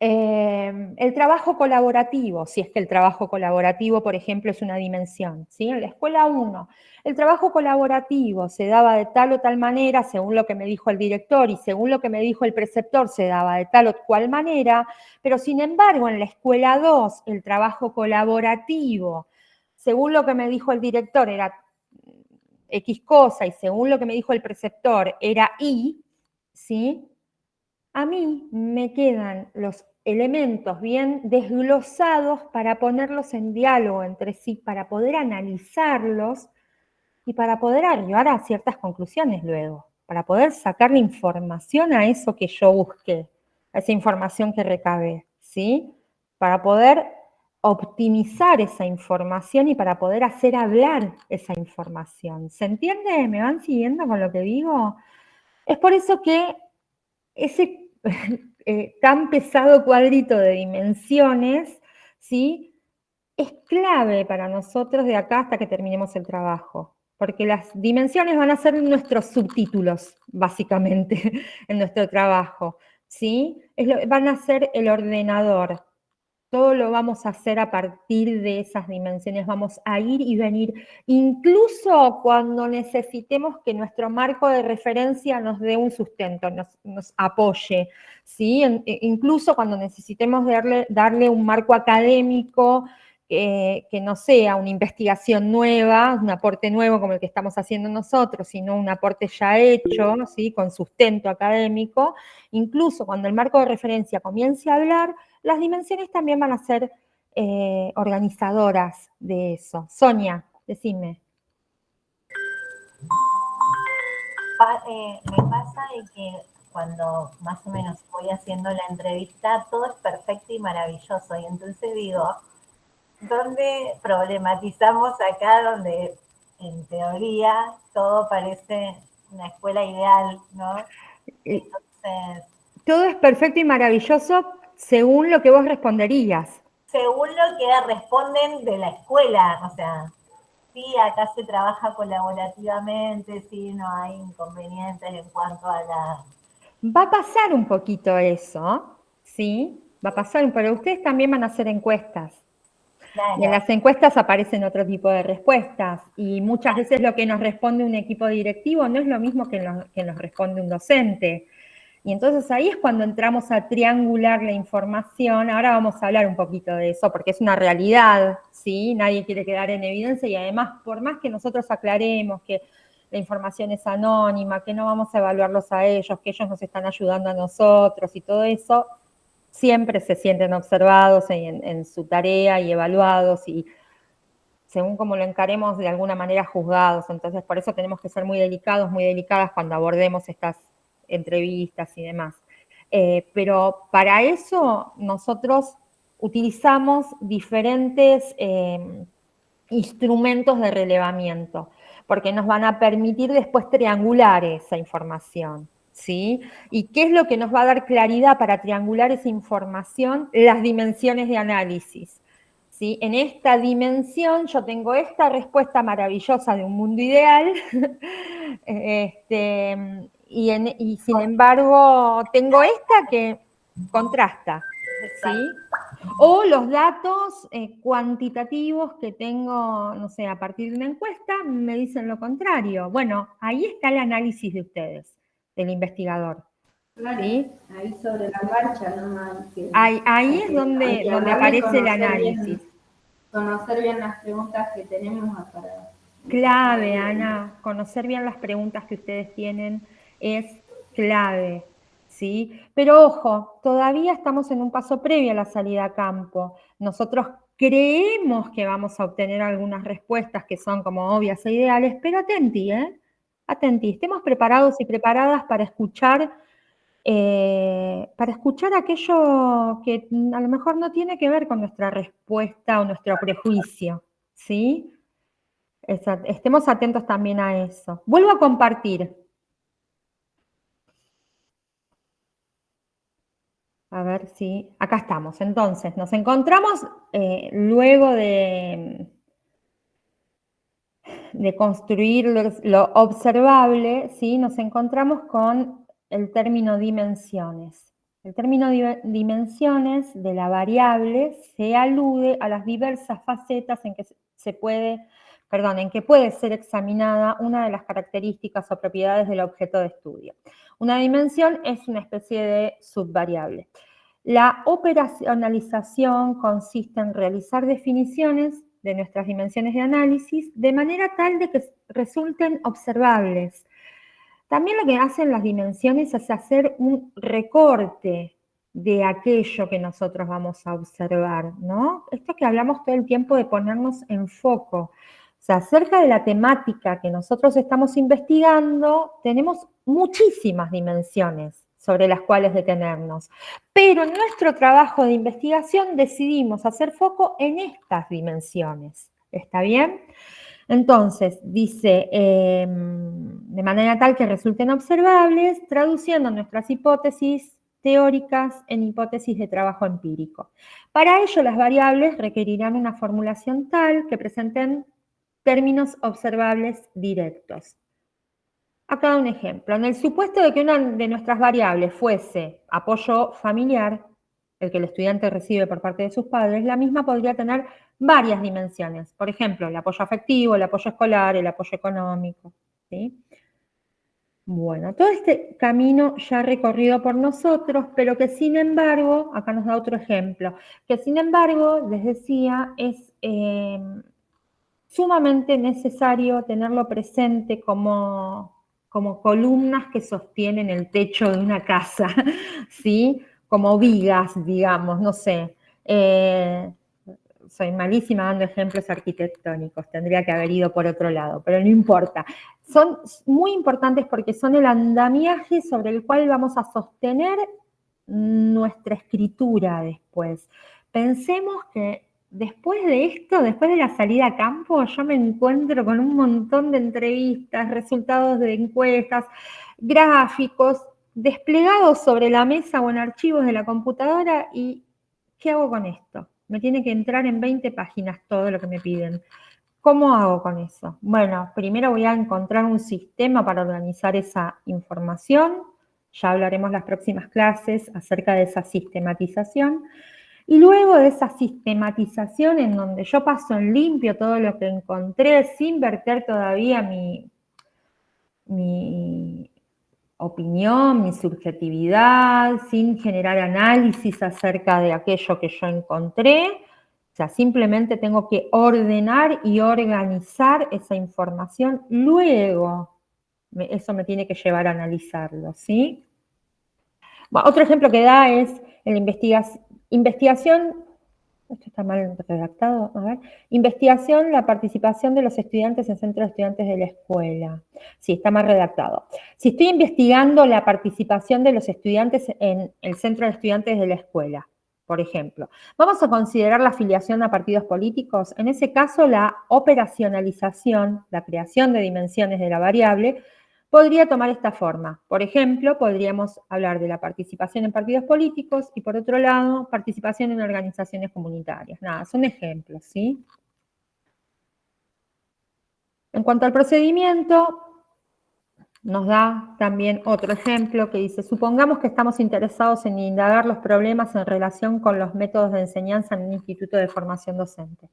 el trabajo colaborativo, si es que el trabajo colaborativo, por ejemplo, es una dimensión, ¿sí? En la escuela 1, el trabajo colaborativo se daba de tal o tal manera, según lo que me dijo el director y según lo que me dijo el preceptor, se daba de tal o cual manera, pero sin embargo, en la escuela 2, el trabajo colaborativo, según lo que me dijo el director, era X cosa y según lo que me dijo el preceptor, era Y, ¿sí? A mí me quedan los elementos bien desglosados para ponerlos en diálogo entre sí, para poder analizarlos y para poder arribar a ciertas conclusiones luego, para poder sacar la información a eso que yo busqué, a esa información que recabé, ¿sí? Para poder optimizar esa información y para poder hacer hablar esa información. ¿Se entiende? ¿Me van siguiendo con lo que digo? Es por eso que ese tan pesado cuadrito de dimensiones, ¿sí? Es clave para nosotros de acá hasta que terminemos el trabajo, porque las dimensiones van a ser nuestros subtítulos, básicamente, en nuestro trabajo, ¿sí? Van a ser el ordenador. Todo lo vamos a hacer a partir de esas dimensiones, vamos a ir y venir, incluso cuando necesitemos que nuestro marco de referencia nos dé un sustento, nos apoye, ¿sí? Incluso cuando necesitemos darle un marco académico que no sea una investigación nueva, un aporte nuevo como el que estamos haciendo nosotros, sino un aporte ya hecho, ¿sí? Con sustento académico, incluso cuando el marco de referencia comience a hablar, las dimensiones también van a ser organizadoras de eso. Sonia, decime. Me pasa de que cuando más o menos voy haciendo la entrevista, todo es perfecto y maravilloso. Y entonces digo, ¿dónde problematizamos acá? Donde en teoría todo parece una escuela ideal, ¿no? Entonces, todo es perfecto y maravilloso según lo que vos responderías. según lo que responden de la escuela, o sea, sí, acá se trabaja colaborativamente, sí, no hay inconvenientes en cuanto a la... Va a pasar un poquito eso, ¿sí? Va a pasar, pero ustedes también van a hacer encuestas. Claro. Y en las encuestas aparecen otro tipo de respuestas. Y muchas veces lo que nos responde un equipo directivo no es lo mismo que nos responde un docente. Y entonces ahí es cuando entramos a triangular la información. Ahora vamos a hablar un poquito de eso, porque es una realidad, ¿sí? Nadie quiere quedar en evidencia y además, por más que nosotros aclaremos que la información es anónima, que no vamos a evaluarlos a ellos, que ellos nos están ayudando a nosotros y todo eso, siempre se sienten observados en su tarea y evaluados y según como lo encaremos de alguna manera juzgados. Entonces por eso tenemos que ser muy delicados, muy delicadas cuando abordemos estas entrevistas y demás. Pero para eso nosotros utilizamos diferentes instrumentos de relevamiento, porque nos van a permitir después triangular esa información, ¿sí? ¿Y qué es lo que nos va a dar claridad para triangular esa información? Las dimensiones de análisis, ¿sí? En esta dimensión yo tengo esta respuesta maravillosa de un mundo ideal, y sin embargo tengo esta que contrasta, ¿sí? O los datos cuantitativos que tengo, no sé, a partir de una encuesta me dicen lo contrario. Bueno, ahí está el análisis de ustedes, del investigador. Claro, ¿sí? ahí sobre la marcha, ¿no? Ahí es donde aparece el análisis. Conocer bien las preguntas que tenemos para... Clave, Ana, conocer bien las preguntas que ustedes tienen es clave, ¿sí? Pero ojo, todavía estamos en un paso previo a la salida a campo. Nosotros creemos que vamos a obtener algunas respuestas que son como obvias e ideales, pero atenti, atenti, estemos preparados y preparadas para escuchar aquello que a lo mejor no tiene que ver con nuestra respuesta o nuestro prejuicio, ¿sí? Estemos atentos también a eso. Vuelvo a compartir. A ver si... Acá estamos. Entonces, nos encontramos luego de construir lo observable, ¿sí? Nos encontramos con el término dimensiones. El término dimensiones de la variable se alude a las diversas facetas en que en que puede ser examinada una de las características o propiedades del objeto de estudio. Una dimensión es una especie de subvariable. La operacionalización consiste en realizar definiciones de nuestras dimensiones de análisis de manera tal de que resulten observables. También lo que hacen las dimensiones es hacer un recorte de aquello que nosotros vamos a observar, ¿no? Esto que hablamos todo el tiempo de ponernos en foco. O sea, acerca de la temática que nosotros estamos investigando, tenemos muchísimas dimensiones sobre las cuales detenernos. Pero en nuestro trabajo de investigación decidimos hacer foco en estas dimensiones. ¿Está bien? Entonces, dice, de manera tal que resulten observables, traduciendo nuestras hipótesis teóricas en hipótesis de trabajo empírico. Para ello, las variables requerirán una formulación tal que presenten términos observables directos. Acá un ejemplo. En el supuesto de que una de nuestras variables fuese apoyo familiar, el que el estudiante recibe por parte de sus padres, la misma podría tener varias dimensiones. Por ejemplo, el apoyo afectivo, el apoyo escolar, el apoyo económico, ¿sí? Bueno, todo este camino ya recorrido por nosotros, pero que sin embargo, acá nos da otro ejemplo, que sin embargo, les decía, es sumamente necesario tenerlo presente como columnas que sostienen el techo de una casa, ¿sí? Como vigas, digamos, no sé. Soy malísima dando ejemplos arquitectónicos, tendría que haber ido por otro lado, pero no importa. Son muy importantes porque son el andamiaje sobre el cual vamos a sostener nuestra escritura después. Pensemos que después de esto, después de la salida a campo, yo me encuentro con un montón de entrevistas, resultados de encuestas, gráficos, desplegados sobre la mesa o en archivos de la computadora y ¿qué hago con esto? Me tiene que entrar en 20 páginas todo lo que me piden. ¿Cómo hago con eso? Bueno, primero voy a encontrar un sistema para organizar esa información. Ya hablaremos las próximas clases acerca de esa sistematización. Y luego de esa sistematización en donde yo paso en limpio todo lo que encontré sin verter todavía mi opinión, mi subjetividad, sin generar análisis acerca de aquello que yo encontré. O sea, simplemente tengo que ordenar y organizar esa información. Luego, eso me tiene que llevar a analizarlo, ¿sí? Bueno, otro ejemplo que da es en la investigación. Esto está mal redactado, a ver. Investigación, la participación de los estudiantes en centros de estudiantes de la escuela. Sí, está mal redactado. Si estoy investigando la participación de los estudiantes en el centro de estudiantes de la escuela, por ejemplo, ¿vamos a considerar la afiliación a partidos políticos? En ese caso, la operacionalización, la creación de dimensiones de la variable, podría tomar esta forma. Por ejemplo, podríamos hablar de la participación en partidos políticos y, por otro lado, participación en organizaciones comunitarias. Nada, son ejemplos, ¿sí? En cuanto al procedimiento, nos da también otro ejemplo que dice, supongamos que estamos interesados en indagar los problemas en relación con los métodos de enseñanza en un instituto de formación docente.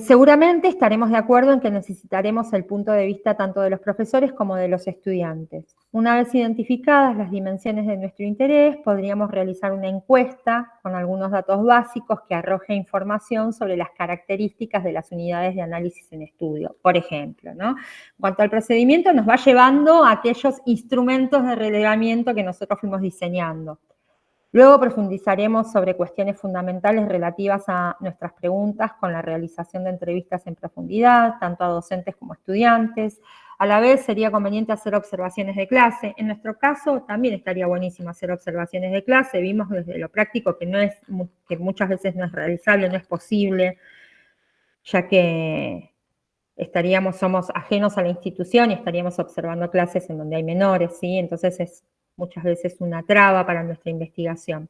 Seguramente estaremos de acuerdo en que necesitaremos el punto de vista tanto de los profesores como de los estudiantes. Una vez identificadas las dimensiones de nuestro interés, podríamos realizar una encuesta con algunos datos básicos que arroje información sobre las características de las unidades de análisis en estudio, por ejemplo, ¿no? En cuanto al procedimiento, nos va llevando a aquellos instrumentos de relevamiento que nosotros fuimos diseñando. Luego profundizaremos sobre cuestiones fundamentales relativas a nuestras preguntas con la realización de entrevistas en profundidad, tanto a docentes como a estudiantes. A la vez sería conveniente hacer observaciones de clase. En nuestro caso también estaría buenísimo hacer observaciones de clase. Vimos desde lo práctico que muchas veces no es realizable, no es posible, ya que somos ajenos a la institución y estaríamos observando clases en donde hay menores, ¿sí? Entonces es muchas veces una traba para nuestra investigación.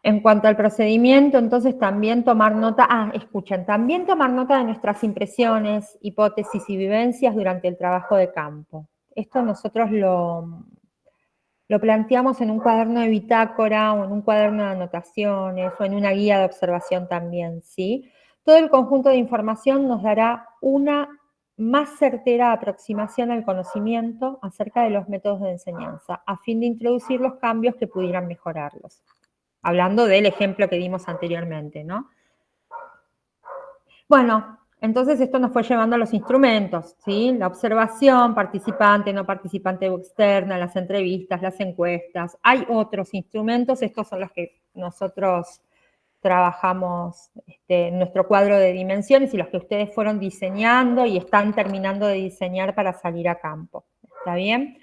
En cuanto al procedimiento, entonces también tomar nota, escuchen, también tomar nota de nuestras impresiones, hipótesis y vivencias durante el trabajo de campo. Esto nosotros lo planteamos en un cuaderno de bitácora o en un cuaderno de anotaciones o en una guía de observación también, ¿sí? Todo el conjunto de información nos dará una más certera aproximación al conocimiento acerca de los métodos de enseñanza, a fin de introducir los cambios que pudieran mejorarlos. Hablando del ejemplo que dimos anteriormente, ¿no? Bueno, entonces esto nos fue llevando a los instrumentos, ¿sí? La observación, participante, no participante o externa, las entrevistas, las encuestas. Hay otros instrumentos, estos son los que nosotros trabajamos en nuestro cuadro de dimensiones y los que ustedes fueron diseñando y están terminando de diseñar para salir a campo. ¿Está bien?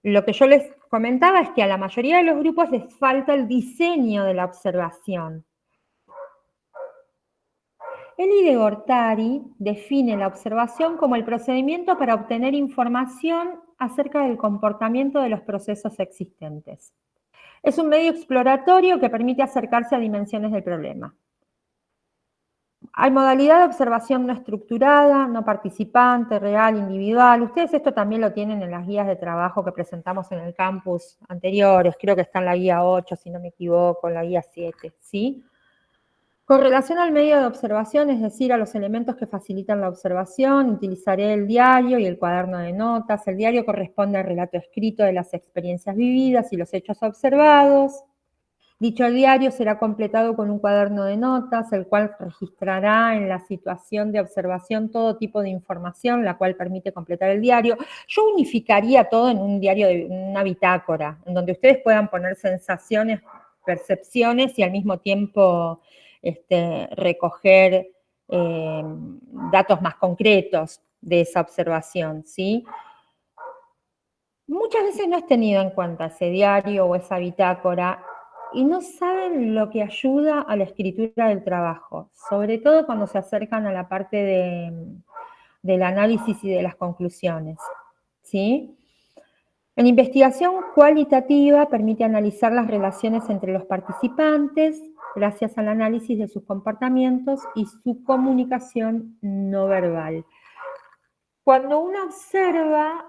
Lo que yo les comentaba es que a la mayoría de los grupos les falta el diseño de la observación. Elie de Gortari define la observación como el procedimiento para obtener información acerca del comportamiento de los procesos existentes. Es un medio exploratorio que permite acercarse a dimensiones del problema. Hay modalidad de observación no estructurada, no participante, real, individual. Ustedes esto también lo tienen en las guías de trabajo que presentamos en el campus anteriores. Creo que está en la guía 8, si no me equivoco, en la guía 7, ¿sí? Con relación al medio de observación, es decir, a los elementos que facilitan la observación, utilizaré el diario y el cuaderno de notas. El diario corresponde al relato escrito de las experiencias vividas y los hechos observados. Dicho diario será completado con un cuaderno de notas, el cual registrará en la situación de observación todo tipo de información, la cual permite completar el diario. Yo unificaría todo en un diario, una bitácora, en donde ustedes puedan poner sensaciones, percepciones y al mismo tiempo recoger datos más concretos de esa observación, ¿sí? Muchas veces no es tenido en cuenta ese diario o esa bitácora y no saben lo que ayuda a la escritura del trabajo, sobre todo cuando se acercan a la parte del análisis y de las conclusiones, ¿sí? La investigación cualitativa permite analizar las relaciones entre los participantes gracias al análisis de sus comportamientos y su comunicación no verbal. Cuando uno observa,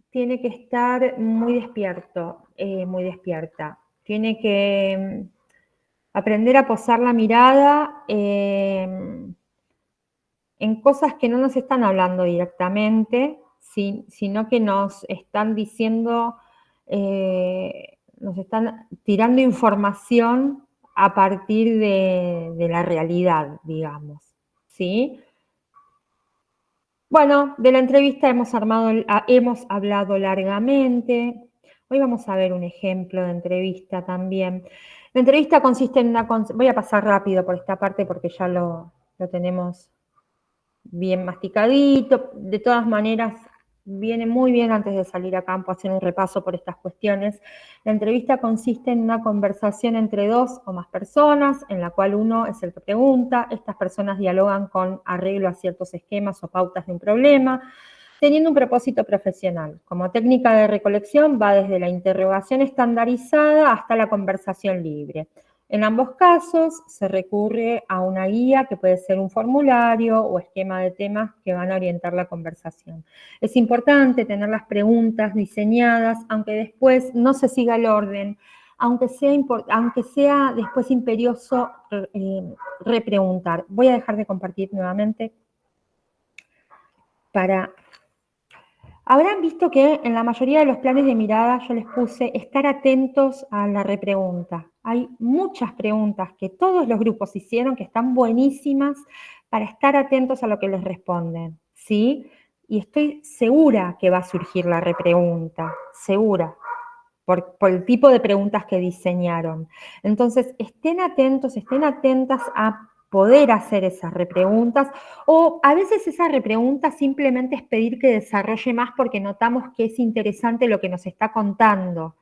tiene que estar muy despierto, muy despierta. Tiene que aprender a posar la mirada en cosas que no nos están hablando directamente, sino que nos están diciendo, nos están tirando información a partir de la realidad, digamos, ¿sí? Bueno, de la entrevista hemos hablado largamente. Hoy vamos a ver un ejemplo de entrevista también. La entrevista consiste en voy a pasar rápido por esta parte porque ya lo tenemos bien masticadito. De todas maneras, viene muy bien antes de salir a campo hacer un repaso por estas cuestiones. La entrevista consiste en una conversación entre dos o más personas, en la cual uno es el que pregunta. Estas personas dialogan con arreglo a ciertos esquemas o pautas de un problema, teniendo un propósito profesional. Como técnica de recolección va desde la interrogación estandarizada hasta la conversación libre. En ambos casos se recurre a una guía que puede ser un formulario o esquema de temas que van a orientar la conversación. Es importante tener las preguntas diseñadas, aunque después no se siga el orden, aunque sea después imperioso repreguntar. Voy a dejar de compartir nuevamente para... Habrán visto que en la mayoría de los planes de mirada yo les puse estar atentos a la repregunta. Hay muchas preguntas que todos los grupos hicieron que están buenísimas para estar atentos a lo que les responden, ¿sí? Y estoy segura que va a surgir la repregunta, segura, por el tipo de preguntas que diseñaron. Entonces, estén atentos, estén atentas a poder hacer esas repreguntas, o a veces esa repregunta simplemente es pedir que desarrolle más porque notamos que es interesante lo que nos está contando,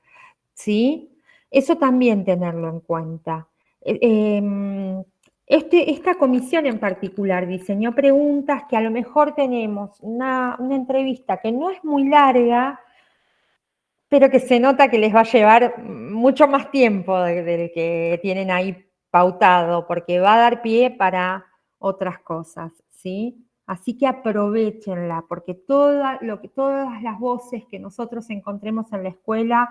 ¿sí? Eso también tenerlo en cuenta. Esta comisión en particular diseñó preguntas que a lo mejor tenemos una entrevista que no es muy larga, pero que se nota que les va a llevar mucho más tiempo del que tienen ahí pautado, porque va a dar pie para otras cosas, ¿sí? Así que aprovechenla, porque todas las voces que nosotros encontremos en la escuela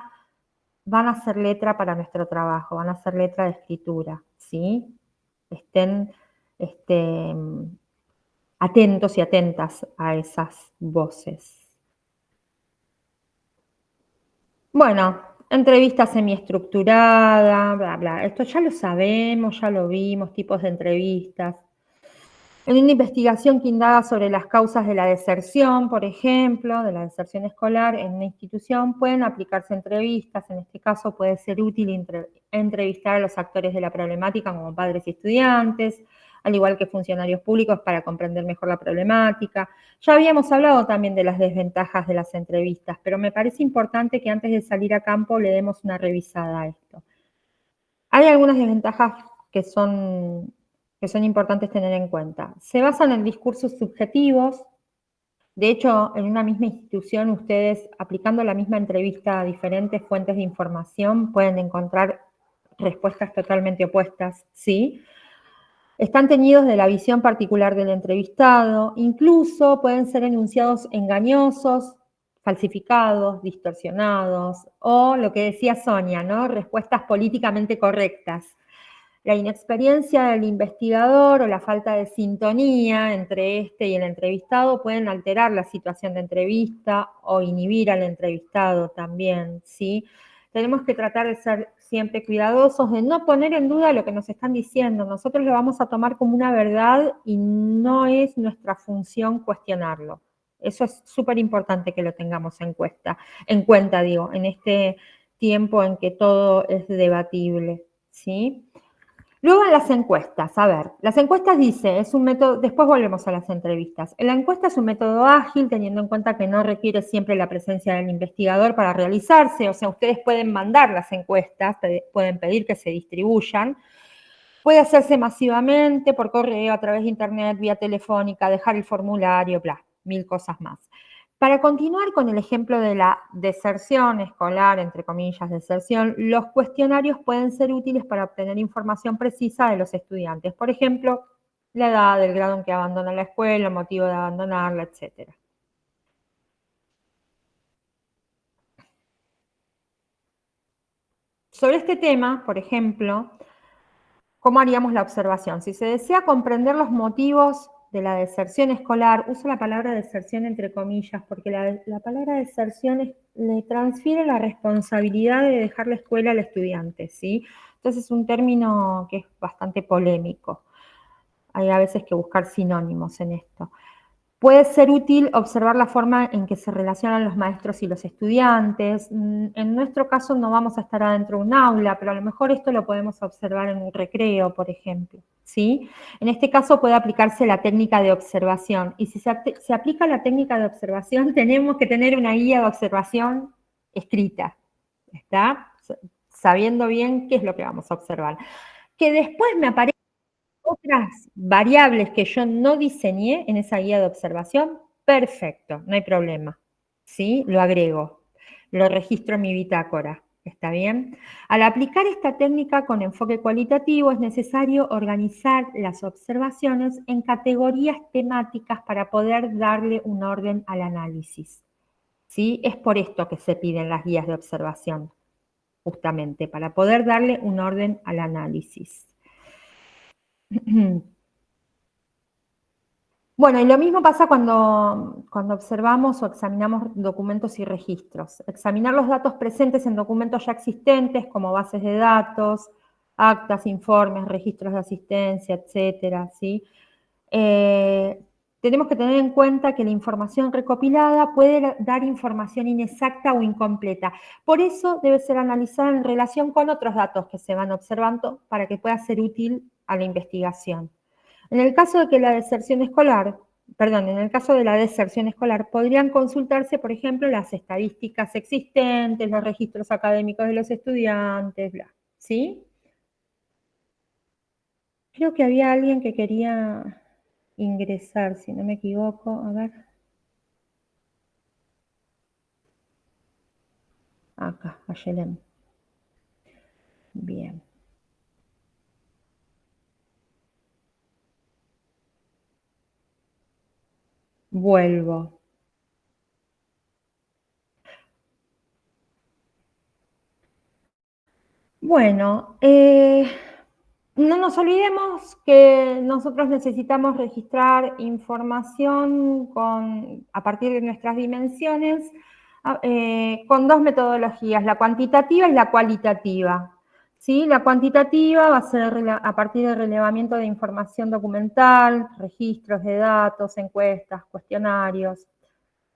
van a ser letra para nuestro trabajo, van a ser letra de escritura, ¿sí? Estén atentos y atentas a esas voces. Bueno, entrevista semiestructurada, bla, bla. Esto ya lo sabemos, ya lo vimos, tipos de entrevistas. En una investigación que indaga sobre las causas de la deserción, por ejemplo, de la deserción escolar en una institución, pueden aplicarse entrevistas. En este caso puede ser útil entrevistar a los actores de la problemática como padres y estudiantes, al igual que funcionarios públicos para comprender mejor la problemática. Ya habíamos hablado también de las desventajas de las entrevistas, pero me parece importante que antes de salir a campo le demos una revisada a esto. Hay algunas desventajas que son importantes tener en cuenta. Se basan en discursos subjetivos. De hecho, en una misma institución, ustedes, aplicando la misma entrevista a diferentes fuentes de información, pueden encontrar respuestas totalmente opuestas, ¿sí? Están teñidos de la visión particular del entrevistado, incluso pueden ser enunciados engañosos, falsificados, distorsionados, o lo que decía Sonia, ¿no? Respuestas políticamente correctas. La inexperiencia del investigador o la falta de sintonía entre este y el entrevistado pueden alterar la situación de entrevista o inhibir al entrevistado también, ¿sí? Tenemos que tratar de ser siempre cuidadosos, de no poner en duda lo que nos están diciendo. Nosotros lo vamos a tomar como una verdad y no es nuestra función cuestionarlo. Eso es súper importante que lo tengamos en cuenta, en este tiempo en que todo es debatible, ¿sí? Luego en las encuestas, a ver, las encuestas dice, es un método, después volvemos a las entrevistas. La encuesta es un método ágil, teniendo en cuenta que no requiere siempre la presencia del investigador para realizarse, o sea, ustedes pueden mandar las encuestas, pueden pedir que se distribuyan. Puede hacerse masivamente, por correo, a través de internet, vía telefónica, dejar el formulario, bla, 1000 cosas más. Para continuar con el ejemplo de la deserción escolar, entre comillas, deserción, los cuestionarios pueden ser útiles para obtener información precisa de los estudiantes. Por ejemplo, la edad, el grado en que abandona la escuela, el motivo de abandonarla, etc. Sobre este tema, por ejemplo, ¿cómo haríamos la observación? Si se desea comprender los motivos de la deserción escolar, uso la palabra deserción entre comillas, porque la palabra deserción le transfiere la responsabilidad de dejar la escuela al estudiante, ¿sí? Entonces es un término que es bastante polémico. Hay a veces que buscar sinónimos en esto. Puede ser útil observar la forma en que se relacionan los maestros y los estudiantes. En nuestro caso no vamos a estar adentro de un aula, pero a lo mejor esto lo podemos observar en un recreo, por ejemplo, ¿sí? En este caso puede aplicarse la técnica de observación. Y si se aplica la técnica de observación, tenemos que tener una guía de observación escrita, ¿está? Sabiendo bien qué es lo que vamos a observar. Que después me aparece otras variables que yo no diseñé en esa guía de observación, perfecto, no hay problema. ¿Sí? Lo agrego, lo registro en mi bitácora. ¿Está bien? Al aplicar esta técnica con enfoque cualitativo es necesario organizar las observaciones en categorías temáticas para poder darle un orden al análisis. ¿Sí? Es por esto que se piden las guías de observación, justamente, para poder darle un orden al análisis. Bueno, y lo mismo pasa cuando observamos o examinamos documentos y registros. Examinar los datos presentes en documentos ya existentes, como bases de datos, actas, informes, registros de asistencia, etcétera, ¿sí? Tenemos que tener en cuenta que la información recopilada puede dar información inexacta o incompleta. Por eso debe ser analizada en relación con otros datos que se van observando para que pueda ser útil a la investigación. En el caso de la deserción escolar, podrían consultarse, por ejemplo, las estadísticas existentes, los registros académicos de los estudiantes, bla, ¿sí? Creo que había alguien que quería ingresar, si no me equivoco, a ver. Acá, Ayelén. Bien. Vuelvo. Bueno, no nos olvidemos que nosotros necesitamos registrar información a partir de nuestras dimensiones con dos metodologías, la cuantitativa y la cualitativa. ¿Sí? La cuantitativa va a ser a partir del relevamiento de información documental, registros de datos, encuestas, cuestionarios.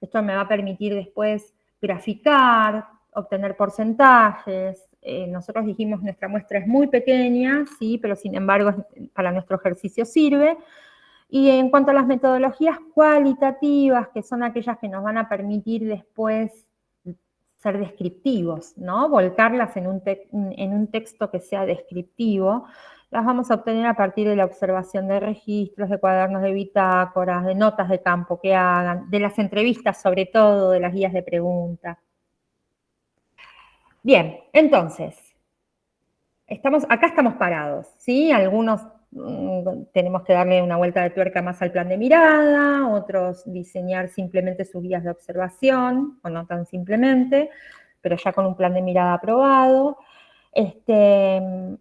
Esto me va a permitir después graficar, obtener porcentajes. Nosotros dijimos nuestra muestra es muy pequeña, sí, pero sin embargo para nuestro ejercicio sirve. Y en cuanto a las metodologías cualitativas, que son aquellas que nos van a permitir después ser descriptivos, ¿no? Volcarlas en un texto que sea descriptivo, las vamos a obtener a partir de la observación de registros, de cuadernos de bitácoras, de notas de campo que hagan, de las entrevistas sobre todo, de las guías de preguntas. Bien, entonces, acá estamos parados, ¿sí? Algunos tenemos que darle una vuelta de tuerca más al plan de mirada, otros diseñar simplemente sus guías de observación, o no tan simplemente, pero ya con un plan de mirada aprobado. ¿Qué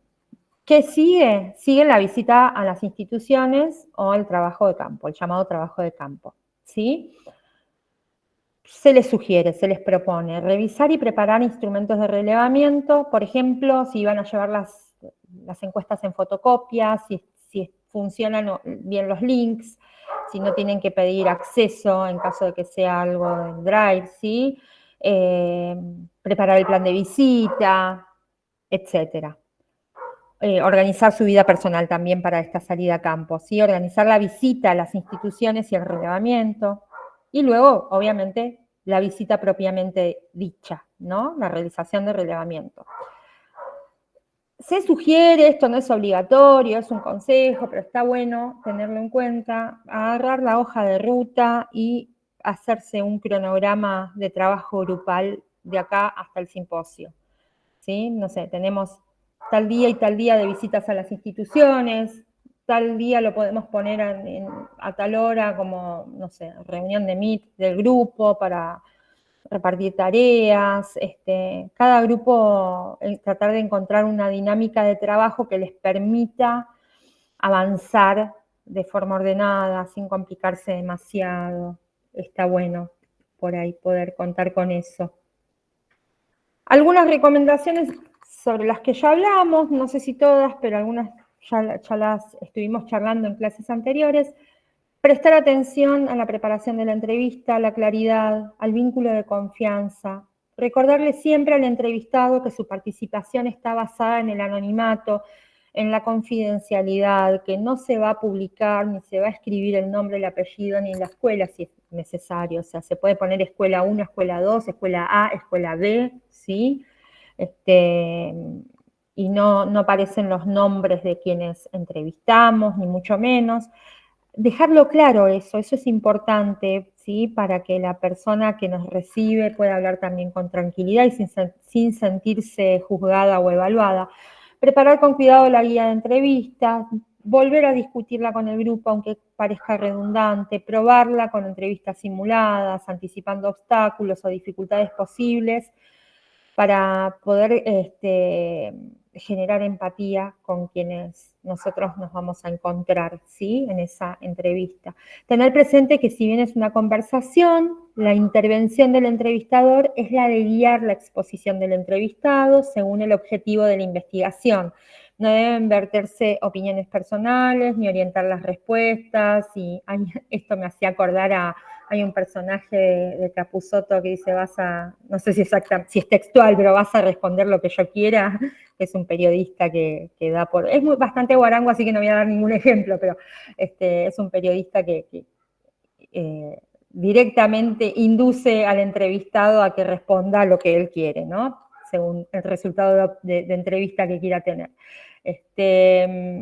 sigue? Sigue la visita a las instituciones o el trabajo de campo, el llamado trabajo de campo, ¿sí? Se les sugiere, se les propone revisar y preparar instrumentos de relevamiento, por ejemplo, si van a llevar las encuestas en fotocopia, si funcionan bien los links, si no tienen que pedir acceso en caso de que sea algo en Drive, ¿sí? Preparar el plan de visita, etcétera. organizar su vida personal también para esta salida a campo, ¿sí? Organizar la visita a las instituciones y el relevamiento, y luego, obviamente, la visita propiamente dicha, ¿no? La realización del relevamiento. Se sugiere, esto no es obligatorio, es un consejo, pero está bueno tenerlo en cuenta, agarrar la hoja de ruta y hacerse un cronograma de trabajo grupal de acá hasta el simposio, ¿sí? No sé, tenemos tal día y tal día de visitas a las instituciones, tal día lo podemos poner a tal hora como, no sé, reunión de Meet del grupo para repartir tareas, cada grupo tratar de encontrar una dinámica de trabajo que les permita avanzar de forma ordenada, sin complicarse demasiado. Está bueno por ahí poder contar con eso. Algunas recomendaciones sobre las que ya hablamos, no sé si todas, pero algunas ya las estuvimos charlando en clases anteriores. Prestar atención a la preparación de la entrevista, a la claridad, al vínculo de confianza. Recordarle siempre al entrevistado que su participación está basada en el anonimato, en la confidencialidad, que no se va a publicar, ni se va a escribir el nombre, el apellido, ni la escuela si es necesario. O sea, se puede poner escuela 1, escuela 2, escuela A, escuela B, ¿sí? Y no aparecen los nombres de quienes entrevistamos, ni mucho menos. Dejarlo claro eso es importante, ¿sí? Para que la persona que nos recibe pueda hablar también con tranquilidad y sin sentirse juzgada o evaluada. Preparar con cuidado la guía de entrevistas, volver a discutirla con el grupo aunque parezca redundante, probarla con entrevistas simuladas, anticipando obstáculos o dificultades posibles para poder generar empatía con quienes nosotros nos vamos a encontrar, ¿sí? En esa entrevista. Tener presente que si bien es una conversación, la intervención del entrevistador es la de guiar la exposición del entrevistado según el objetivo de la investigación. No deben verterse opiniones personales ni orientar las respuestas. Y esto me hacía acordar hay un personaje de Capusotto que dice, no sé si es textual, pero vas a responder lo que yo quiera, que es un periodista que da por... Es bastante guarango, así que no voy a dar ningún ejemplo, pero es un periodista que directamente induce al entrevistado a que responda lo que él quiere, ¿no? Según el resultado de entrevista que quiera tener.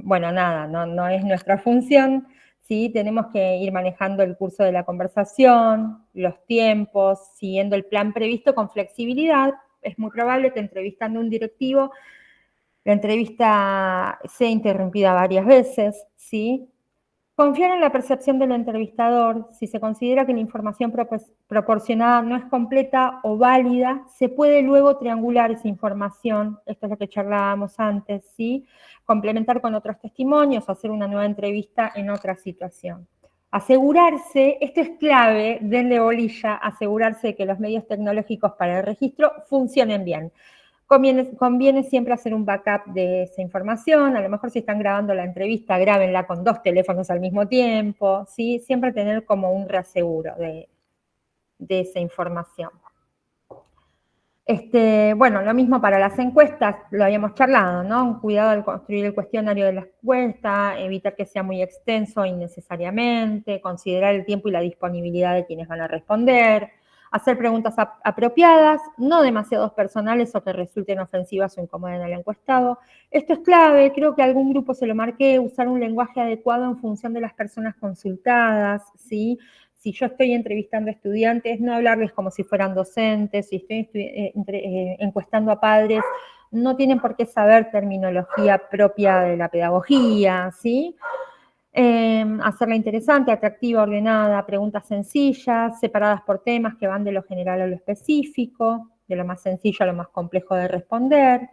Bueno, nada, no es nuestra función, ¿sí? Tenemos que ir manejando el curso de la conversación, los tiempos, siguiendo el plan previsto con flexibilidad. Es muy probable que entrevistando a un directivo, la entrevista sea interrumpida varias veces, ¿sí? Confiar en la percepción del entrevistador. Si se considera que la información proporcionada no es completa o válida, se puede luego triangular esa información, esto es lo que charlábamos antes, ¿sí? Complementar con otros testimonios o hacer una nueva entrevista en otra situación. Asegurarse, esto es clave, denle bolilla, asegurarse de que los medios tecnológicos para el registro funcionen bien. Conviene siempre hacer un backup de esa información, a lo mejor si están grabando la entrevista, grábenla con 2 teléfonos al mismo tiempo, ¿sí? Siempre tener como un reaseguro de esa información. Bueno, lo mismo para las encuestas, lo habíamos charlado, ¿no? Cuidado al construir el cuestionario de la encuesta, evitar que sea muy extenso innecesariamente, considerar el tiempo y la disponibilidad de quienes van a responder, hacer preguntas apropiadas, no demasiado personales o que resulten ofensivas o incomoden al encuestado. Esto es clave, creo que a algún grupo se lo marqué, usar un lenguaje adecuado en función de las personas consultadas, ¿sí? Si yo estoy entrevistando a estudiantes, no hablarles como si fueran docentes. Si estoy encuestando a padres, no tienen por qué saber terminología propia de la pedagogía, ¿sí? Hacerla interesante, atractiva, ordenada, preguntas sencillas, separadas por temas que van de lo general a lo específico, de lo más sencillo a lo más complejo de responder.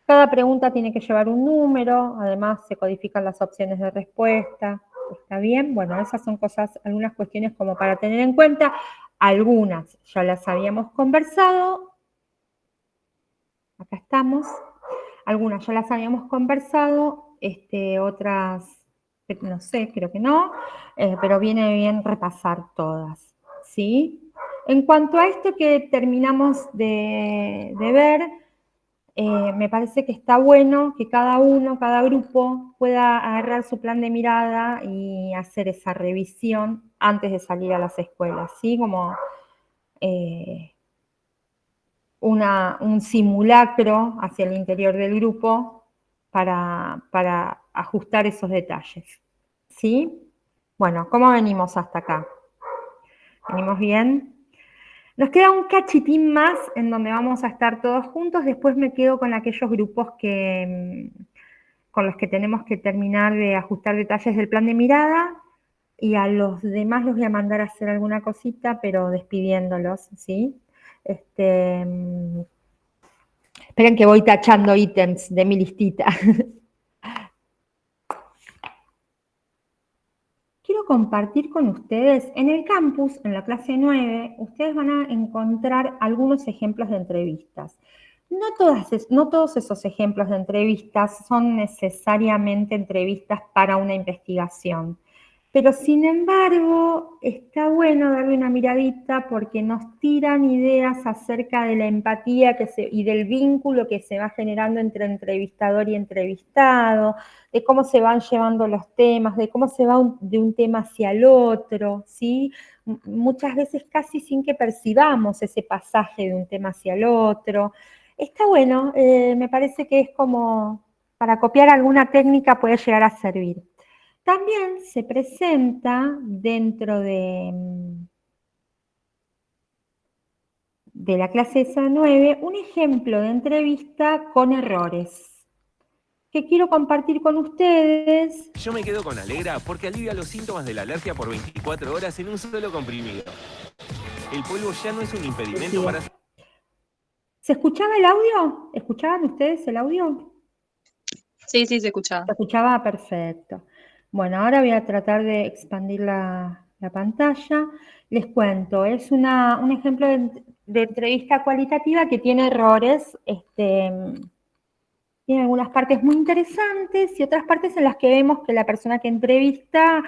Cada pregunta tiene que llevar un número, además se codifican las opciones de respuesta. ¿Está bien? Bueno, esas son algunas cuestiones como para tener en cuenta. Algunas ya las habíamos conversado. Acá estamos. Algunas ya las habíamos conversado, otras, no sé, creo que no, pero viene bien repasar todas, ¿sí? En cuanto a esto que terminamos de ver, me parece que está bueno que cada uno, cada grupo pueda agarrar su plan de mirada y hacer esa revisión antes de salir a las escuelas, ¿sí? Como un simulacro hacia el interior del grupo para ajustar esos detalles, ¿sí? Bueno, ¿cómo venimos hasta acá? ¿Venimos bien? Nos queda un cachitín más en donde vamos a estar todos juntos, después me quedo con aquellos grupos con los que tenemos que terminar de ajustar detalles del plan de mirada, y a los demás los voy a mandar a hacer alguna cosita, pero despidiéndolos, ¿sí? Esperen que voy tachando ítems de mi listita. Quiero compartir con ustedes, en el campus, en la clase 9, ustedes van a encontrar algunos ejemplos de entrevistas. No todos esos ejemplos de entrevistas son necesariamente entrevistas para una investigación, pero sin embargo está bueno darle una miradita porque nos tiran ideas acerca de la empatía y del vínculo que se va generando entre entrevistador y entrevistado, de cómo se van llevando los temas, de cómo se va de un tema hacia el otro, ¿sí? Muchas veces casi sin que percibamos ese pasaje de un tema hacia el otro. Está bueno, me parece que es como para copiar alguna técnica puede llegar a servir. También se presenta dentro de la clase esa 9 un ejemplo de entrevista con errores que quiero compartir con ustedes. Yo me quedo con Alegra porque alivia los síntomas de la alergia por 24 horas en un solo comprimido. El polvo ya no es un impedimento para... ¿Se escuchaba el audio? ¿Escuchaban ustedes el audio? Sí, se escuchaba. Se escuchaba perfecto. Bueno, ahora voy a tratar de expandir la pantalla. Les cuento, es un ejemplo de entrevista cualitativa que tiene errores, tiene algunas partes muy interesantes y otras partes en las que vemos que la persona que entrevista,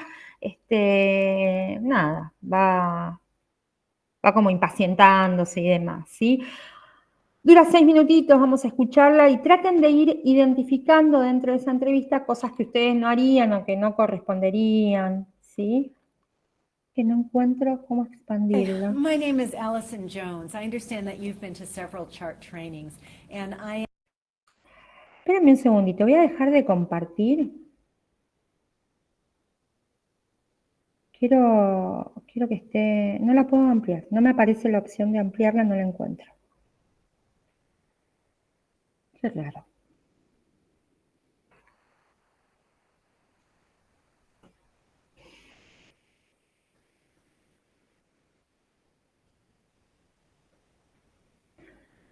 nada, va como impacientándose y demás, ¿sí? Dura 6 minutitos, vamos a escucharla y traten de ir identificando dentro de esa entrevista cosas que ustedes no harían o que no corresponderían, ¿sí? Que no encuentro cómo expandirlo. My name is Allison Jones. I understand that you've been to several chart trainings, and I... Espérenme un segundito, voy a dejar de compartir. Quiero que esté... No la puedo ampliar, no me aparece la opción de ampliarla, no la encuentro. Qué raro.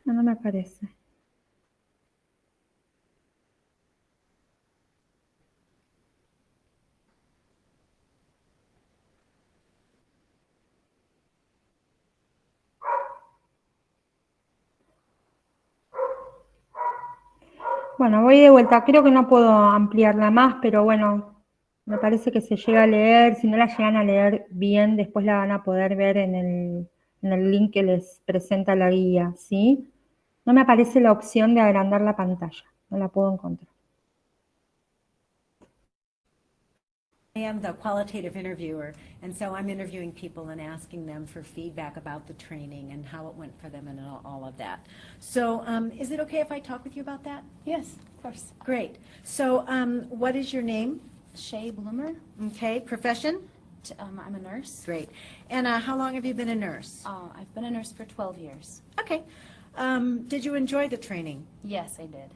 No me aparece. Bueno, voy de vuelta. Creo que no puedo ampliarla más, pero bueno, me parece que se llega a leer. Si no la llegan a leer bien, después la van a poder ver en el link que les presenta la guía, ¿sí? No me aparece la opción de agrandar la pantalla. No la puedo encontrar. I am the qualitative interviewer, and so I'm interviewing people and asking them for feedback about the training and how it went for them and all of that. So is it okay if I talk with you about that? Yes, of course. Great. So what is your name? Shay Bloomer. Okay. Profession? I'm a nurse. Great. And how long have you been a nurse? I've been a nurse for 12 years. Okay. Did you enjoy the training? Yes, I did.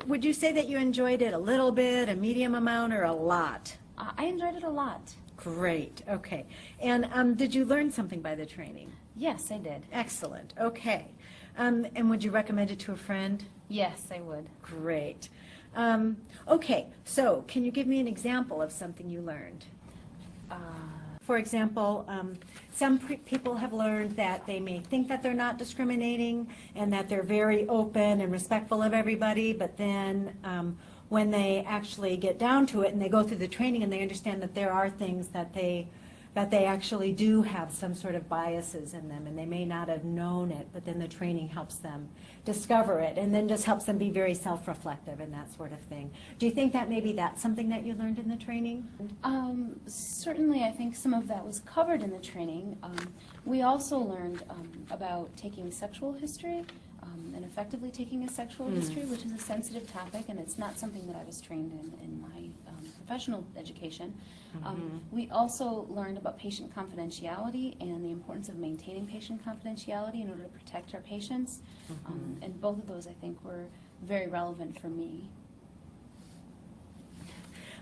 Would you say that you enjoyed it a little bit, a medium amount, or a lot? I enjoyed it a lot. Great. Okay. And did you learn something by the training? Yes, I did. Excellent. Okay. And would you recommend it to a friend? Yes, I would. Great. Okay. So can you give me an example of something you learned? For example, some people have learned that they may think that they're not discriminating and that they're very open and respectful of everybody, but then when they actually get down to it and they go through the training and they understand that there are things that they but they actually do have some sort of biases in them, and they may not have known it, but then the training helps them discover it, and then just helps them be very self-reflective and that sort of thing. Do you think that maybe that's something that you learned in the training? Certainly, I think some of that was covered in the training. We also learned about taking sexual history and effectively taking a sexual history, which is a sensitive topic, and it's not something that I was trained in my professional education. We also learned about patient confidentiality and the importance of maintaining patient confidentiality in order to protect our patients. And both of those, I think, were very relevant for me.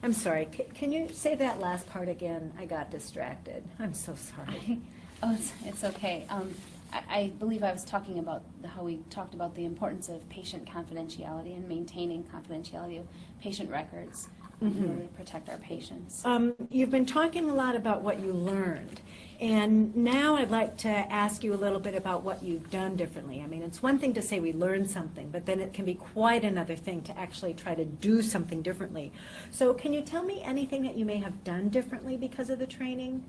I'm sorry, can you say that last part again? I got distracted. I'm so sorry. Oh, it's okay. I believe I was talking about how we talked about the importance of patient confidentiality and maintaining confidentiality of patient records in order to protect our patients. You've been talking a lot about what you learned, and now I'd like to ask you a little bit about what you've done differently. I mean, it's one thing to say we learned something, but then it can be quite another thing to actually try to do something differently. So can you tell me anything that you may have done differently because of the training?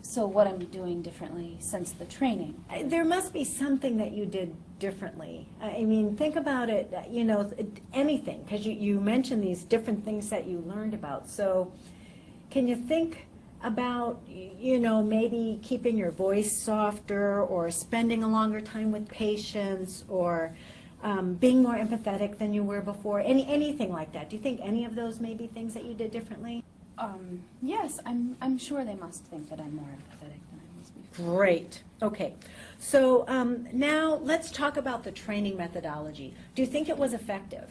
So what I'm doing differently since the training? There must be something that you did differently. I mean, think about it, you know, anything, because you mentioned these different things that you learned about. So can you think about, you know, maybe keeping your voice softer, or spending a longer time with patients, or being more empathetic than you were before? Anything like that? Do you think any of those may be things that you did differently? Yes, I'm sure they must think that I'm more empathetic than I was before. Great. Okay. So now let's talk about the training methodology. Do you think it was effective?